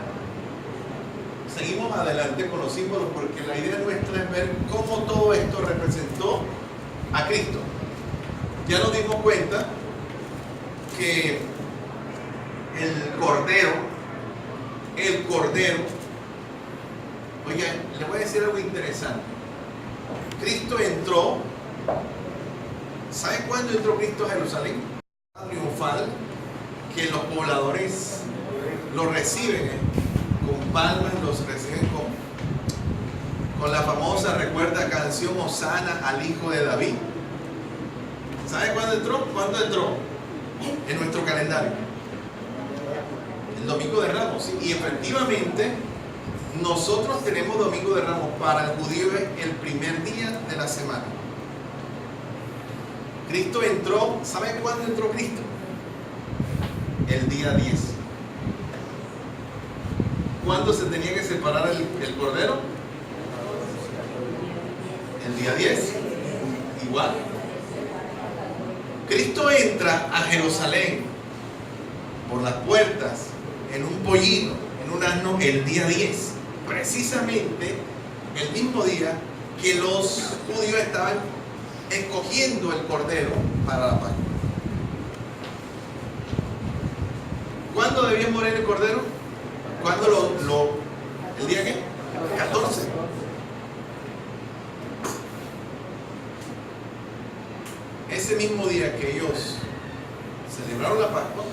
Seguimos adelante con los símbolos, porque la idea nuestra es ver cómo todo esto representó a Cristo. Ya nos dimos cuenta que el Cordero, oigan, les voy a decir algo interesante. Cristo entró, ¿saben cuándo entró Cristo a Jerusalén? Triunfal, que los pobladores lo reciben con palmas, los reciben con la famosa, recuerda, canción Hosana al Hijo de David. ¿Saben cuándo entró? ¿Cuándo entró? En nuestro calendario. El Domingo de Ramos, ¿sí? Y efectivamente nosotros tenemos Domingo de Ramos. Para el judío es el primer día de la semana. Cristo entró, ¿saben cuándo entró Cristo? El día 10. ¿Cuándo se tenía que separar el cordero? El día 10. Igual. Cristo entra a Jerusalén por las puertas en un pollino, en un asno, el día 10. Precisamente el mismo día que los judíos estaban escogiendo el cordero para la Pascua. ¿Cuándo debía morir el cordero? ¿Cuándo el día qué? 14. Ese mismo día que ellos celebraron la Pascua,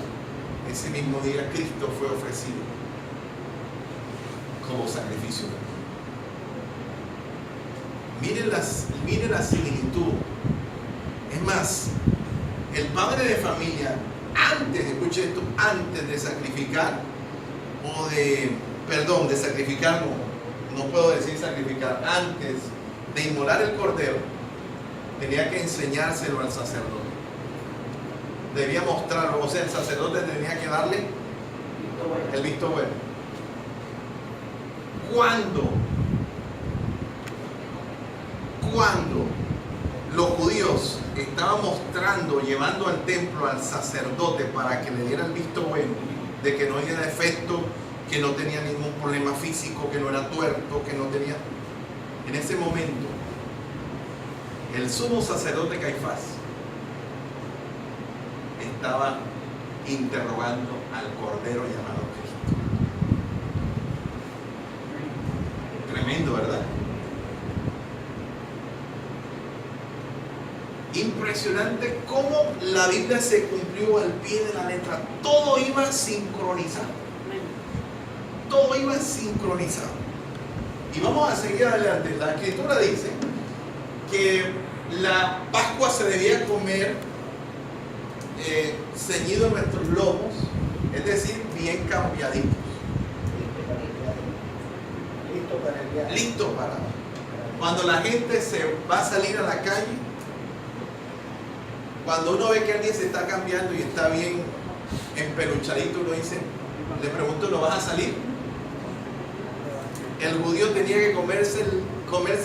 ese mismo día Cristo fue ofrecido como sacrificio. Miren la similitud. Es más, el padre de familia, escuche esto, antes de sacrificar, de sacrificar, no puedo decir sacrificar, antes de inmolar el cordero, tenía que enseñárselo al sacerdote. Debía mostrarlo, o sea, el sacerdote tenía que darle el visto bueno. Cuando los judíos estaban llevando al templo al sacerdote para que le diera el visto bueno, de que no había defecto, que no tenía ningún problema físico, que no era tuerto, que no tenía... En ese momento, el sumo sacerdote Caifás estaba interrogando al cordero llamado Cristo. Tremendo, ¿verdad? Impresionante cómo la Biblia se cumplió al pie de la letra. Todo iba sincronizado. Todo iba sincronizado. Y vamos a seguir adelante. La Escritura dice que la Pascua se debía comer ceñido en nuestros lomos, es decir, bien cambiaditos. Listo para. Cuando la gente se va a salir a la calle, cuando uno ve que alguien se está cambiando y está bien empeluchadito, uno dice, le pregunto, ¿no vas a salir? El judío tenía que comerse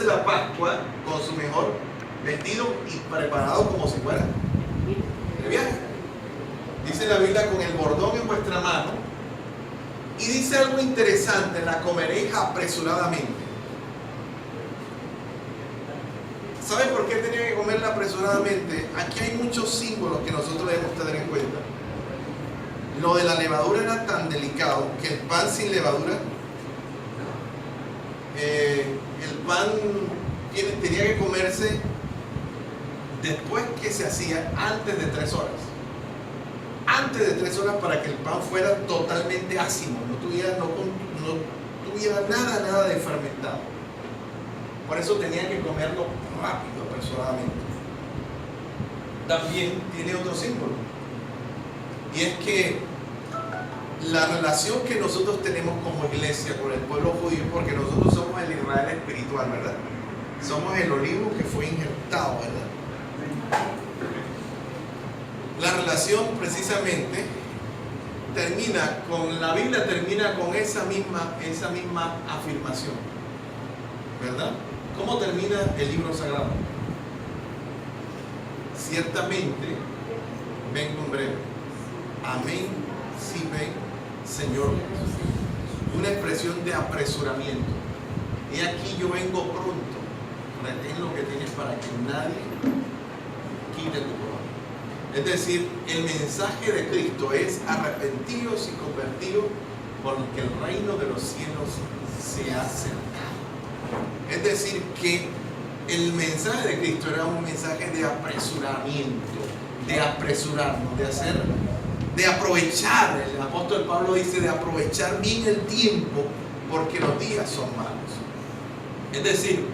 la Pascua con su mejor vestido y preparado como si fuera de viaje. Dice la Biblia, con el bordón en vuestra mano. Y dice algo interesante: la comeréis apresuradamente. ¿Sabe por qué tenía que comerla apresuradamente? Aquí hay muchos símbolos que nosotros debemos tener en cuenta. Lo de la levadura era tan delicado que el pan sin levadura, el pan tenía que comerse después que se hacía, antes de 3 horas. Antes de 3 horas, para que el pan fuera totalmente ácido, no tuviera nada de fermentado. Por eso tenía que comerlo rápido, apresuradamente. También tiene otro símbolo, y es que la relación que nosotros tenemos como iglesia con el pueblo judío, porque nosotros somos el Israel espiritual, ¿verdad? Somos el olivo que fue injertado, ¿verdad? La relación precisamente termina con, la Biblia termina con esa misma afirmación, ¿verdad? ¿Cómo termina el libro sagrado? Ciertamente vengo en breve. Amén, sí ven, Señor. Una expresión de apresuramiento. Y aquí yo vengo pronto. Retén lo que tienes para que nadie quite tu corazón. Es decir, el mensaje de Cristo es: arrepentidos y convertidos, porque el reino de los cielos se ha acercado. Es decir, que el mensaje de Cristo era un mensaje de apresuramiento, de apresurarnos, de aprovechar. El apóstol Pablo dice de aprovechar bien el tiempo, porque los días son malos. Es decir,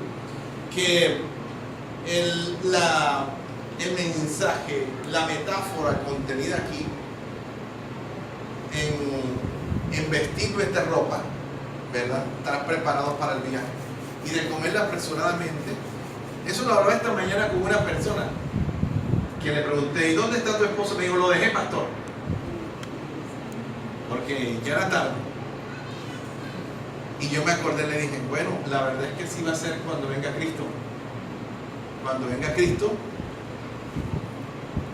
que el mensaje, la metáfora contenida aquí en vestir nuestra ropa, ¿verdad? Estar preparados para el viaje y de comerla apresuradamente. Eso lo hablaba esta mañana con una persona que le pregunté: ¿y dónde está tu esposo? Me dijo: lo dejé, pastor, porque ya era tarde. Y yo me acordé, le dije: bueno, la verdad es que sí va a ser cuando venga Cristo. Cuando venga Cristo,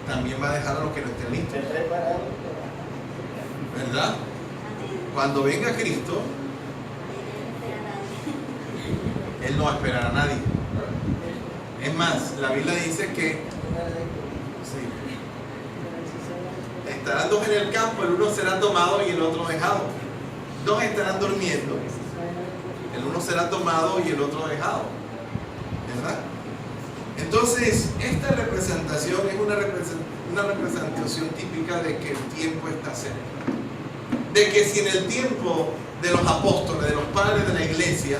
también va a dejar a los que no estén listos, ¿verdad? Cuando venga Cristo, Él no va a esperar a nadie. Es más, la Biblia dice que estarán 2 en el campo, el uno será tomado y el otro dejado. 2 estarán durmiendo, el uno será tomado y el otro dejado, ¿verdad? Entonces, esta representación es una representación típica de que el tiempo está cerca. De que si en el tiempo de los apóstoles, de los padres de la iglesia,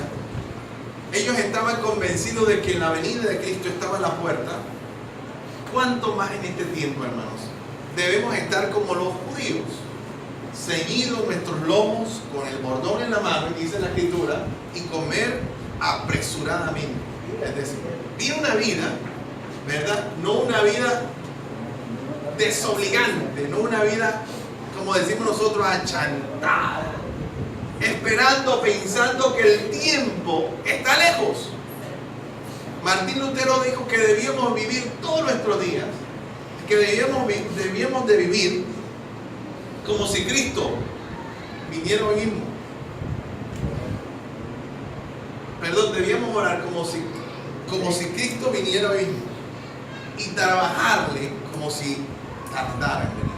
ellos estaban convencidos de que la venida de Cristo estaba a la puerta, ¿cuánto más en este tiempo, hermanos? Debemos estar como los judíos, ceñidos nuestros lomos con el bordón en la mano, y dice la Escritura, y comer apresuradamente. Es decir, vivir una vida, ¿verdad? No una vida desobligante, no una vida, como decimos nosotros, achantada, esperando, pensando que el tiempo está lejos. Martín Lutero dijo que debíamos vivir todos nuestros días, que debíamos de vivir como si Cristo viniera hoy mismo. Perdón, debíamos orar como si Cristo viniera hoy mismo, y trabajarle como si tardara en venir.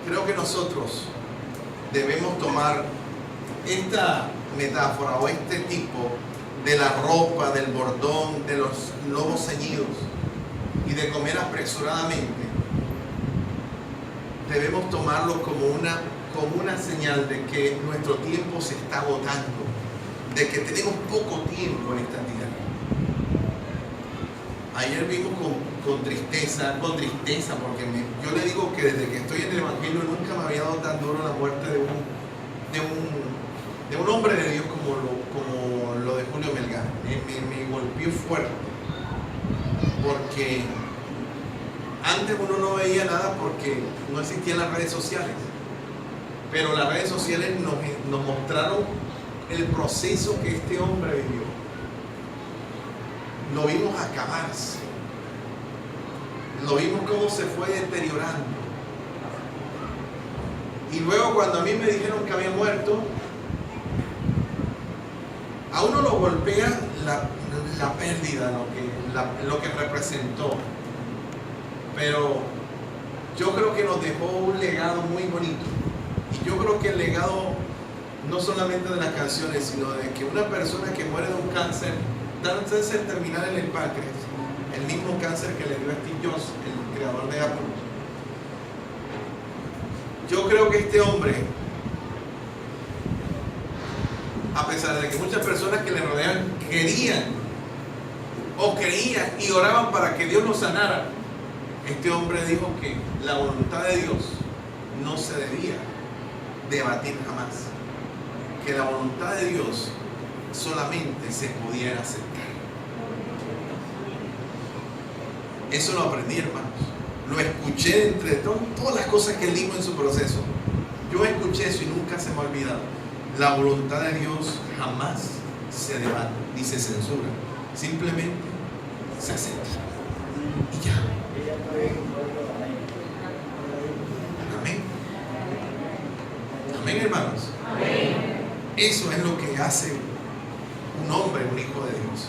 Creo que nosotros debemos tomar esta metáfora o este tipo de la ropa, del bordón, de los lomos ceñidos y de comer apresuradamente. Debemos tomarlo como una señal de que nuestro tiempo se está agotando, de que tenemos poco tiempo en esta tierra. Ayer vimos con tristeza, porque yo le digo que desde que estoy en el Evangelio nunca me había dado tan duro la muerte de un hombre de Dios como lo de Julio Melgar. Me golpeó fuerte, porque antes uno no veía nada porque no existían las redes sociales, pero las redes sociales nos mostraron el proceso que este hombre vivió. Lo vimos acabarse. lo vimos cómo se fue deteriorando. Y luego cuando a mí me dijeron que había muerto, a uno lo golpea la pérdida, lo que representó. Pero yo creo que nos dejó un legado muy bonito. Y yo creo que el legado no solamente de las canciones, sino de que una persona que muere de un cáncer terminal en el páncreas, el mismo cáncer que le dio a Steve Jobs, el creador de Apple. Yo creo que este hombre, a pesar de que muchas personas que le rodean querían o creían y oraban para que Dios lo sanara, este hombre dijo que la voluntad de Dios no se debía debatir jamás, que la voluntad de Dios solamente se pudiera aceptar. Eso lo aprendí, hermanos. Lo escuché entre todas las cosas que él dijo en su proceso. Yo escuché eso y nunca se me ha olvidado. La voluntad de Dios jamás se debate ni se censura. Simplemente se acepta. Y ya. Amén. Amén, hermanos. Amén. Eso es lo que hace un hombre, un hijo de Dios.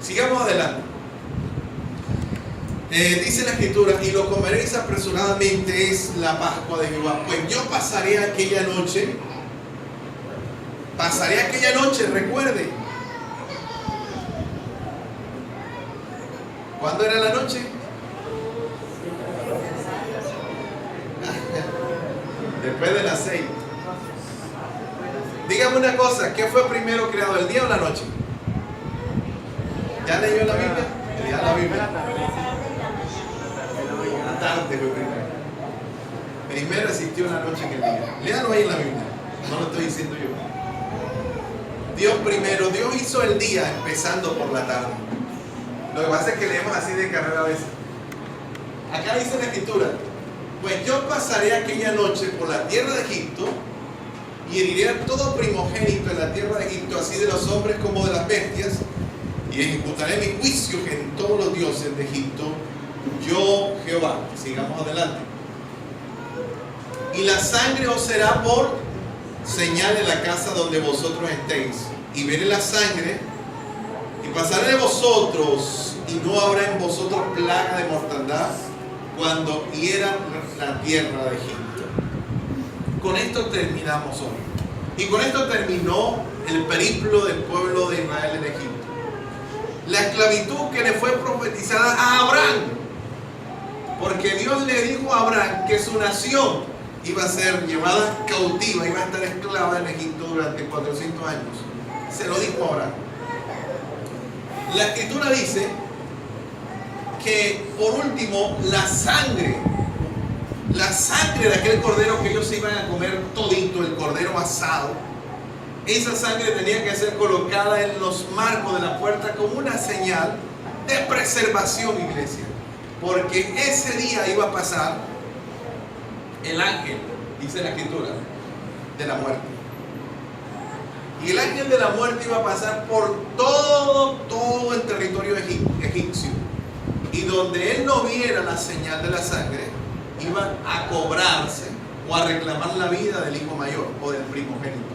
Sigamos adelante. Dice la escritura: y lo comeréis apresuradamente, es la Pascua de Jehová. Pues yo pasaré aquella noche, recuerde. ¿Cuándo era la noche? Después de las 6. Dígame una cosa, ¿qué fue primero creado, el día o la noche? ¿Ya leyó la Biblia? Ya la Biblia. La tarde fue primero. Primero existió la noche que el día. Léalo ahí en la Biblia. No lo estoy diciendo yo. Dios primero, Dios hizo el día empezando por la tarde. Lo que pasa es que leemos así de carrera a veces. Acá dice la escritura: pues yo pasaré aquella noche por la tierra de Egipto y heriré a todo primogénito en la tierra de Egipto, así de los hombres como de las bestias, y ejecutaré mi juicio en todos los dioses de Egipto, yo Jehová. Sigamos adelante. Y la sangre os será por señal en la casa donde vosotros estéis, y veré la sangre, y pasaré de vosotros, y no habrá en vosotros plaga de mortandad cuando hiera la tierra de Egipto. Con esto terminamos hoy. Y con esto terminó el periplo del pueblo de Israel en Egipto. La esclavitud que le fue profetizada a Abraham. Porque Dios le dijo a Abraham que su nación iba a ser llevada cautiva, iba a estar esclava en Egipto durante 400 años. Se lo dijo a Abraham. La escritura dice que por último la sangre de aquel cordero que ellos se iban a comer todito, el cordero asado, esa sangre tenía que ser colocada en los marcos de la puerta como una señal de preservación, iglesia, porque ese día iba a pasar el ángel, dice la escritura, de la muerte. Y el ángel de la muerte iba a pasar por todo el territorio egipcio. Y donde él no viera la señal de la sangre, iba a cobrarse o a reclamar la vida del hijo mayor o del primogénito.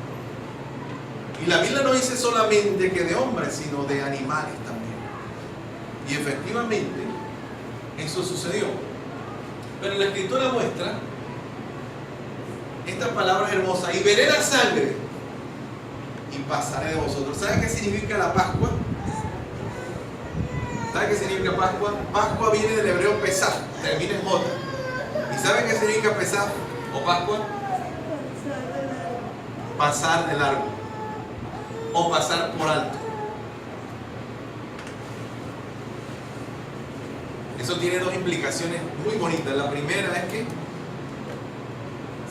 Y la Biblia no dice solamente que de hombres, sino de animales también. Y efectivamente, eso sucedió. Pero la escritura muestra esta palabra hermosa: y veré la sangre y pasaré de vosotros. ¿Sabe qué significa la Pascua? ¿Sabe qué significa Pascua? Pascua viene del hebreo Pesaj, termina en J. ¿Y sabe qué significa Pesaj o Pascua? Pasar de largo o pasar por alto. Eso tiene dos implicaciones muy bonitas. La primera es que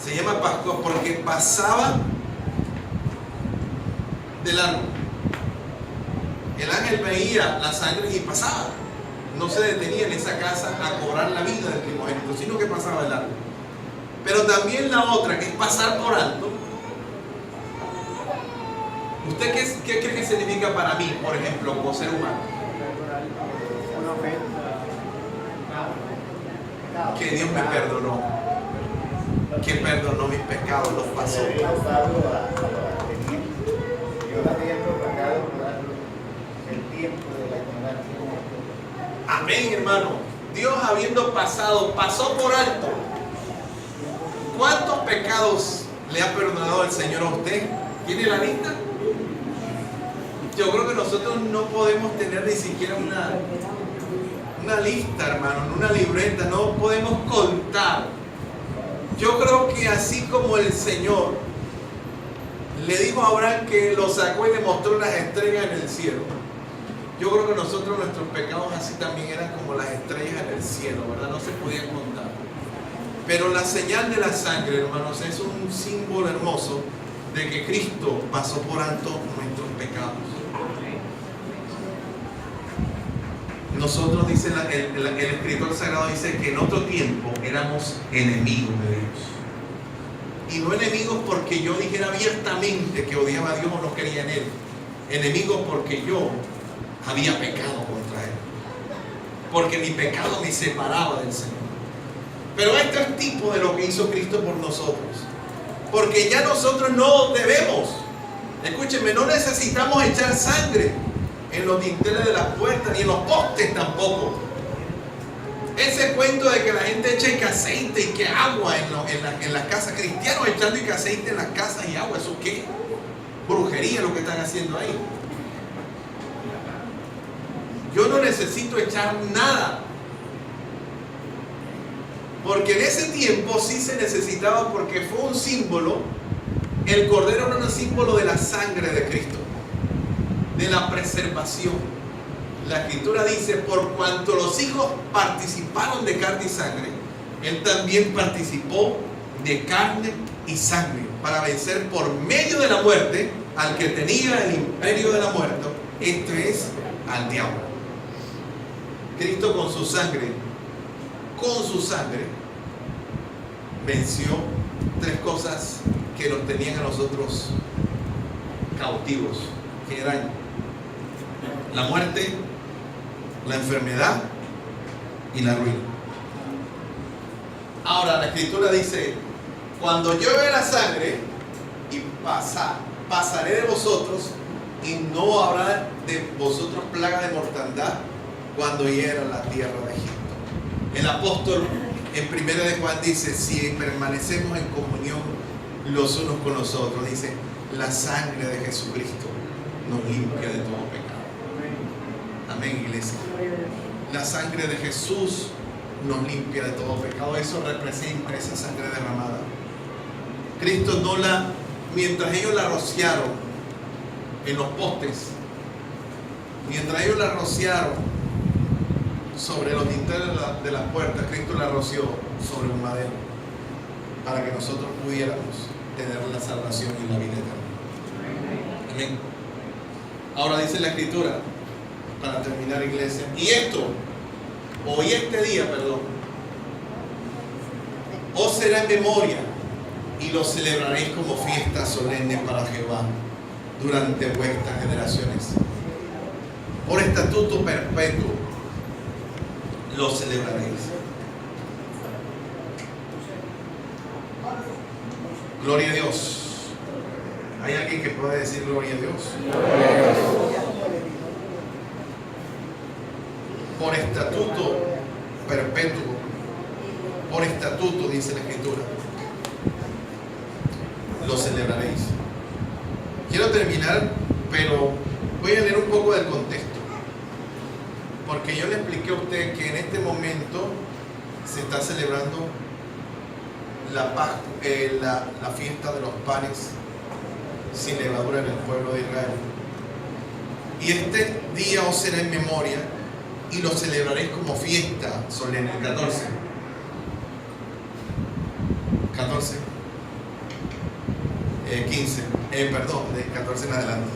se llama Pascua porque pasaba de largo. El ángel veía la sangre y pasaba. No se detenía en esa casa a cobrar la vida del primogénito, sino que pasaba de largo. Pero también la otra, que es pasar por alto. ¿Usted qué cree que significa para mí, por ejemplo, como ser humano? Una ofensa. que Dios me perdonó, que perdonó mis pecados, los pasó. Le dijo Pablo a los atenienses, Dios había propagado por darlo el tiempo de la ignorancia. Amén, hermano. Dios pasó por alto. ¿Cuántos pecados le ha perdonado el Señor a usted? ¿Tiene la lista? Yo creo que nosotros no podemos tener ni siquiera una lista, hermano, en una libreta, no podemos contar. Yo creo que así como el Señor le dijo a Abraham que lo sacó y le mostró las estrellas en el cielo, yo creo que nosotros, nuestros pecados así también eran como las estrellas en el cielo, ¿verdad? No se podían contar. Pero la señal de la sangre, hermanos, es un símbolo hermoso de que Cristo pasó por alto nuestros pecados. Nosotros, dice el escritor sagrado, dice que en otro tiempo éramos enemigos de Dios. Y no enemigos porque yo dijera abiertamente que odiaba a Dios o no quería en Él. Enemigos porque yo había pecado contra Él. Porque mi pecado me separaba del Señor. Pero esto es tipo de lo que hizo Cristo por nosotros. Porque ya nosotros no debemos, escúchenme, no necesitamos echar sangre en los dinteles de las puertas, ni en los postes tampoco. Ese cuento de que la gente eche que aceite y que agua en las casas, cristianos echando y que aceite en las casas y agua, ¿eso qué? Brujería lo que están haciendo ahí. Yo no necesito echar nada. Porque en ese tiempo sí se necesitaba, porque fue un símbolo. El cordero era un símbolo de la sangre de Cristo, de la preservación. La escritura dice: por cuanto los hijos participaron de carne y sangre, Él también participó de carne y sangre, para vencer por medio de la muerte al que tenía el imperio de la muerte, esto es, al diablo. Cristo con su sangre, venció tres cosas que nos tenían a nosotros cautivos, que eran la muerte, la enfermedad y la ruina. Ahora la escritura dice: cuando yo vea la sangre y pasaré de vosotros, y no habrá de vosotros plaga de mortandad cuando hiera la tierra de Egipto. El apóstol en 1 de Juan dice: si permanecemos en comunión los unos con los otros, dice, la sangre de Jesucristo nos limpia de todo pecado. Amén, iglesia. La sangre de Jesús nos limpia de todo pecado. Eso representa esa sangre derramada. Cristo mientras ellos la rociaron en los postes, mientras ellos la rociaron sobre los dinteles de las puertas, Cristo la roció sobre un madero, para que nosotros pudiéramos tener la salvación y la vida eterna. Amén. Ahora dice la escritura, para terminar, iglesia, este día, os será en memoria, y lo celebraréis como fiesta solemne para Jehová durante vuestras generaciones. Por estatuto perpetuo lo celebraréis. Gloria a Dios. ¿Hay alguien que pueda decir gloria a Dios? Gloria a Dios. Por estatuto perpetuo, por estatuto, dice la escritura, lo celebraréis. Quiero terminar, pero voy a leer un poco del contexto, porque yo le expliqué a usted que en este momento se está celebrando la fiesta de los panes sin levadura en el pueblo de Israel. Y este día os será en memoria, y lo celebraréis como fiesta solemne. 15, de 14 en adelante.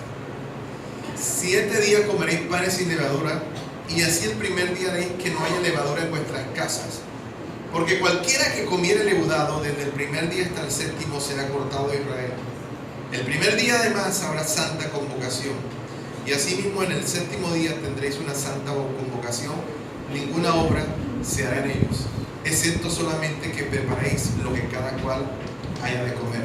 7 días comeréis panes sin levadura, y así el primer día haréis que no haya levadura en vuestras casas. Porque cualquiera que comiere leudado desde el primer día hasta el séptimo será cortado de Israel. El primer día además habrá santa convocación, y asimismo en el séptimo día tendréis una santa convocación, ninguna obra se hará en ellos. excepto solamente que preparéis lo que cada cual haya de comer.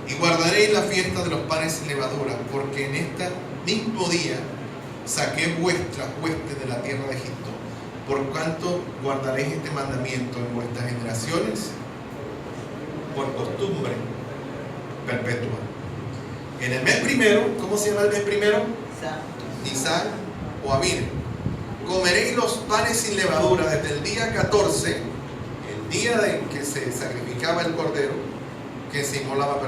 Y guardaréis la fiesta de los panes sin levadura, porque en este mismo día saqué vuestras huestes de la tierra de Egipto. Por cuanto guardaréis este mandamiento en vuestras generaciones, por costumbre perpetua. En el mes primero, ¿cómo se llama el mes primero? Nisan o Abib. Comeréis los panes sin levadura desde el día 14, el día en que se sacrificaba el cordero, que se inmolaba,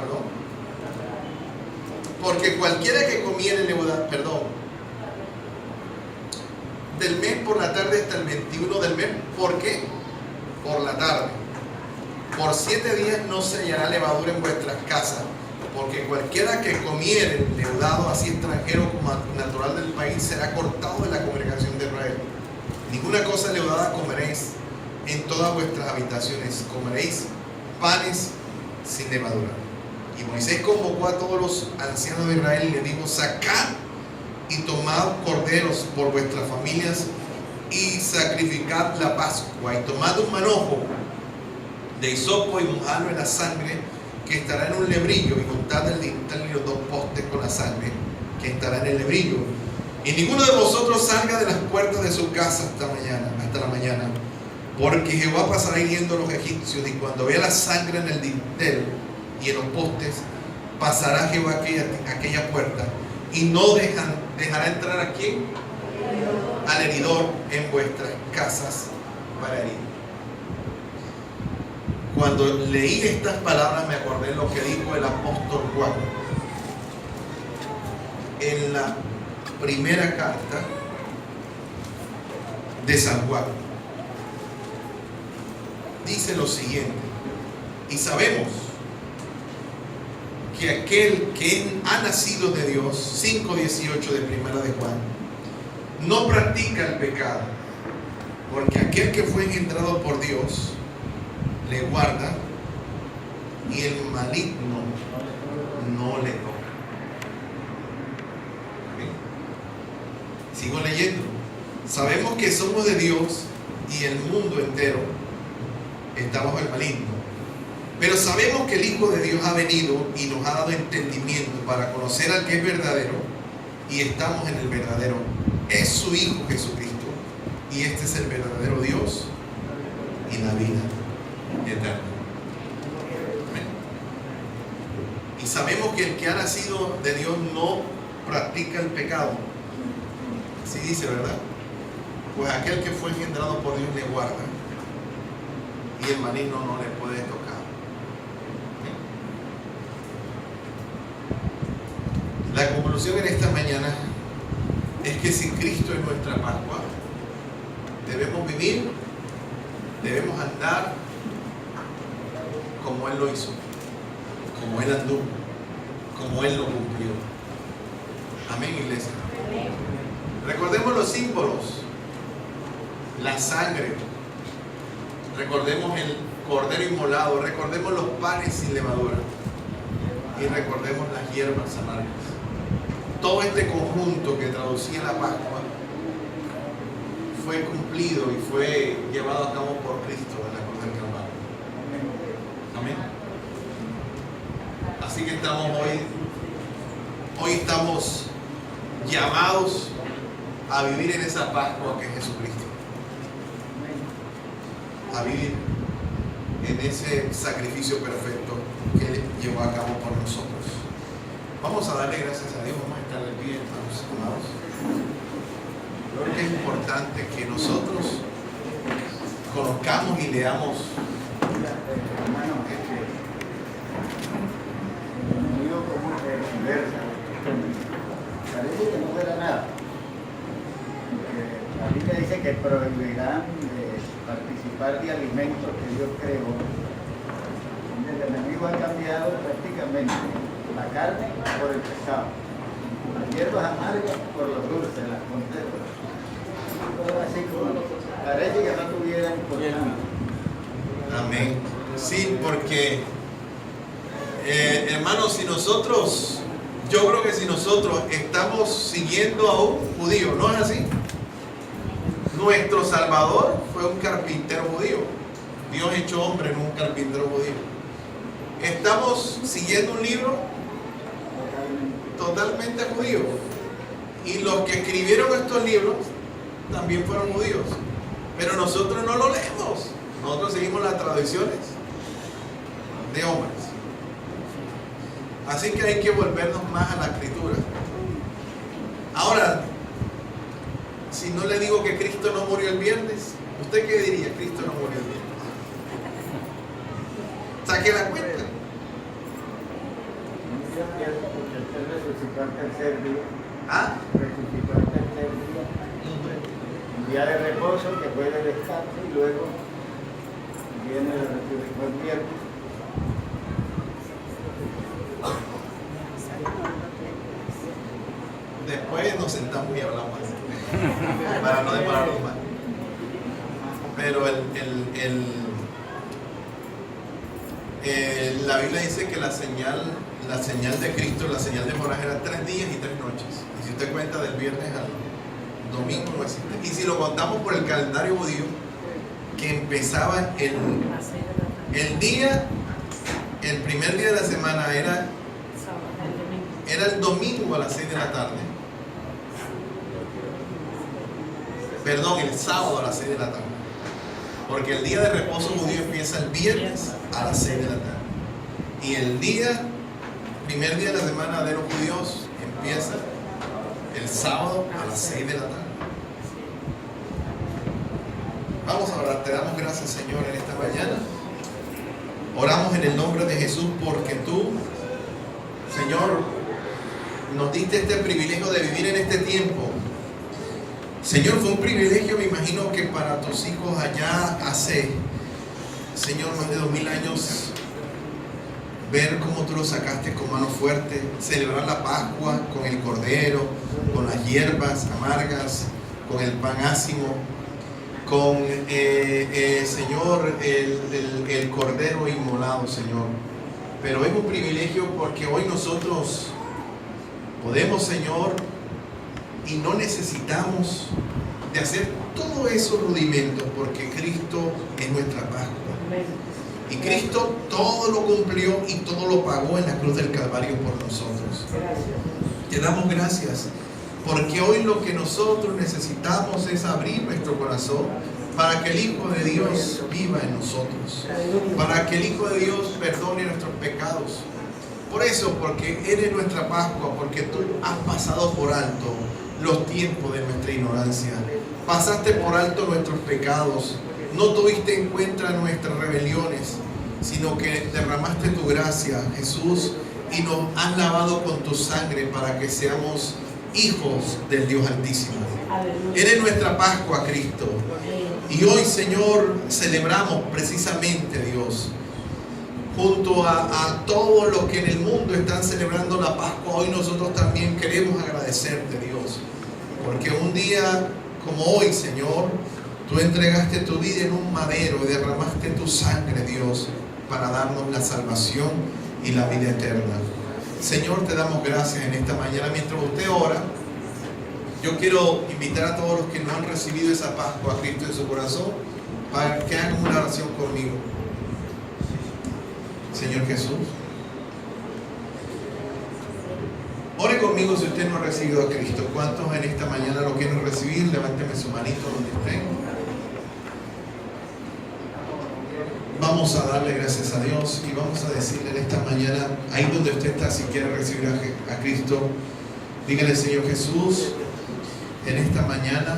porque cualquiera que comiere levadura, del mes por la tarde hasta el 21 del mes. ¿Por qué? Por la tarde. Por 7 días no se hallará levadura en vuestras casas, porque cualquiera que comiere leudado, así extranjero como natural del país, será cortado de la congregación de Israel. Ninguna cosa leudada comeréis en todas vuestras habitaciones. Comeréis panes sin levadura. Y Moisés convocó a todos los ancianos de Israel y le dijo: sacad y tomad corderos por vuestras familias y sacrificad la Pascua, y tomad un manojo de hisopo y mojadlo en la sangre que estará en un lebrillo, y untad el dintel y los 2 postes con la sangre que estará en el lebrillo. Y ninguno de vosotros salga de las puertas de su casa hasta la mañana, porque Jehová pasará hiriendo a los egipcios, y cuando vea la sangre en el dintel y en los postes, pasará Jehová aquella puerta, y no dejará entrar a quién, al heridor en vuestras casas para herir. Cuando leí estas palabras me acordé de lo que dijo el apóstol Juan en la primera carta de San Juan. Dice lo siguiente: y sabemos que aquel que ha nacido de Dios, 5:18 de primera de Juan, no practica el pecado, porque aquel que fue engendrado por Dios le guarda, y el maligno no le toca. Sigo leyendo. Sabemos que somos de Dios, y el mundo entero está bajo el maligno. Pero sabemos que el Hijo de Dios ha venido y nos ha dado entendimiento para conocer al que es verdadero, y estamos en el verdadero. Es su Hijo Jesucristo, y este es el verdadero Dios y la vida eterna. Amén. Y sabemos que el que ha nacido de Dios no practica el pecado. Así dice, ¿verdad? Pues aquel que fue engendrado por Dios le guarda, y el maligno no le puede tocar. La conclusión en esta mañana es que si Cristo es nuestra Pascua, debemos vivir, debemos andar como Él lo hizo, como Él anduvo, como Él lo cumplió. Amén, iglesia. Recordemos los símbolos, la sangre, recordemos el cordero inmolado, recordemos los panes sin levadura, y recordemos las hierbas amargas. Todo este conjunto que traducía la Pascua fue cumplido y fue llevado a cabo por Cristo en la cruz del Calvario. Amén. Así que estamos hoy estamos llamados a vivir en esa Pascua que es Jesucristo, a vivir en ese sacrificio perfecto que Él llevó a cabo por nosotros. Vamos a darle gracias a Dios, vamos a estar de pie, hermanos amados. Creo que es importante que nosotros conozcamos y leamos. Hermano, conmigo como conversa, parece que no fuera nada. La Biblia dice que prohibirán de participar de alimentos que Dios creó. El enemigo ha cambiado prácticamente la carne por el pescado, las hierbas amargas por los dulces, las conservas. Todo así como parece que no tuvieran importancia. Amén. Sí, porque hermanos, yo creo que si nosotros estamos siguiendo a un judío, ¿no es así? Nuestro Salvador fue un carpintero judío. Dios hecho hombre, no un carpintero judío. Estamos siguiendo un libro totalmente judío. Y los que escribieron estos libros también fueron judíos. Pero nosotros no lo leemos. Nosotros seguimos las tradiciones de hombres. Así que hay que volvernos más a la escritura. Ahora, si no le digo que Cristo no murió el viernes, ¿usted qué diría? Cristo no murió el viernes. Saque la cuenta. Resucitó al tercer día. ¿Ah? Resucitó al tercer día. Un día de reposo que fue de descanso y luego viene la resurrección el viernes. Después nos sentamos y hablamos para no demorarnos más. Pero la Biblia dice que la señal de Cristo, la señal de Moraj era 3 días y 3 noches. Y si usted cuenta del viernes al domingo no existe. Y si lo contamos por el calendario judío, que empezaba el primer día de la semana era el domingo a las 6 de la tarde. Perdón, el sábado a las 6 de la tarde. Porque el día de reposo judío empieza el viernes a las 6 de la tarde. Y el primer día de la semana de los judíos empieza el sábado a las 6 de la tarde. Vamos a orar. Te damos gracias, Señor, en esta mañana. Oramos en el nombre de Jesús porque tú, Señor, nos diste este privilegio de vivir en este tiempo. Señor, fue un privilegio, me imagino que para tus hijos allá hace, Señor, más de 2000 años, ver cómo tú los sacaste con mano fuerte, celebrar la Pascua con el cordero, con las hierbas amargas, con el pan ácimo, con, Señor, el cordero inmolado, Señor. Pero es un privilegio porque hoy nosotros podemos, Señor, y no necesitamos de hacer todos esos rudimentos porque Cristo es nuestra Pascua. Y Cristo todo lo cumplió y todo lo pagó en la cruz del Calvario por nosotros. Te damos gracias porque hoy lo que nosotros necesitamos es abrir nuestro corazón para que el Hijo de Dios viva en nosotros, para que el Hijo de Dios perdone nuestros pecados. Por eso, porque eres nuestra Pascua, porque tú has pasado por alto los tiempos de nuestra ignorancia, pasaste por alto nuestros pecados, no tuviste en cuenta nuestras rebeliones, sino que derramaste tu gracia, Jesús, y nos has lavado con tu sangre para que seamos hijos del Dios Altísimo. Eres nuestra Pascua, Cristo. Y hoy, Señor, celebramos precisamente, Dios, junto a todos los que en el mundo están celebrando la Pascua, hoy nosotros también queremos agradecerte, Dios, porque un día como hoy, Señor, tú entregaste tu vida en un madero y derramaste tu sangre, Dios, para darnos la salvación y la vida eterna. Señor, te damos gracias en esta mañana. Mientras usted ora, yo quiero invitar a todos los que no han recibido esa Pascua a Cristo en su corazón para que hagan una oración conmigo. Señor Jesús, ore conmigo si usted no ha recibido a Cristo. ¿Cuántos en esta mañana lo quieren recibir? Levánteme su manito donde estén. Vamos a darle gracias a Dios y vamos a decirle en esta mañana, ahí donde usted está, si quiere recibir a Cristo, dígale: Señor Jesús, en esta mañana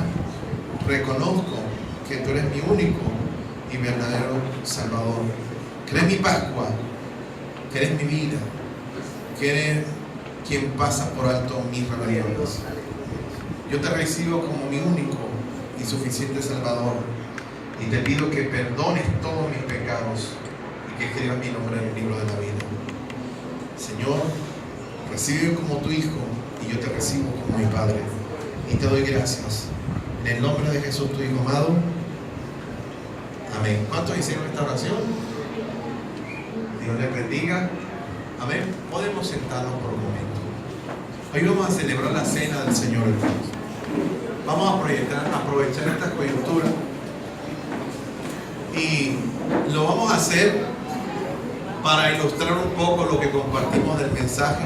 reconozco que tú eres mi único y verdadero Salvador, que eres mi Pascua, que eres mi vida, que eres quien pasa por alto mis rebeliones. Yo te recibo como mi único y suficiente Salvador y te pido que perdones todos mis pecados y que escribas mi nombre en el libro de la vida. Señor, recibe como tu Hijo y yo te recibo como mi Padre y te doy gracias en el nombre de Jesús, tu Hijo amado. Amén. ¿Cuántos hicieron esta oración? Dios les bendiga. Amén. Podemos sentarnos por un momento. Hoy vamos a celebrar la cena del Señor. Vamos a aprovechar esta coyuntura Y lo vamos a hacer para ilustrar un poco lo que compartimos del mensaje.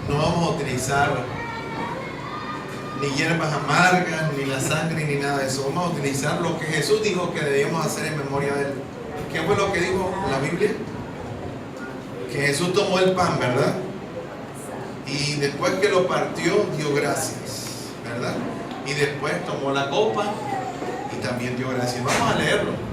No vamos a utilizar ni hierbas amargas, ni la sangre, ni nada de eso. Vamos a utilizar lo que Jesús dijo que debíamos hacer en memoria de Él. ¿Qué fue lo que dijo la Biblia? Que Jesús tomó el pan, ¿verdad? Y después que lo partió, dio gracias, ¿verdad? Y después tomó la copa y también dio gracias. Vamos a leerlo.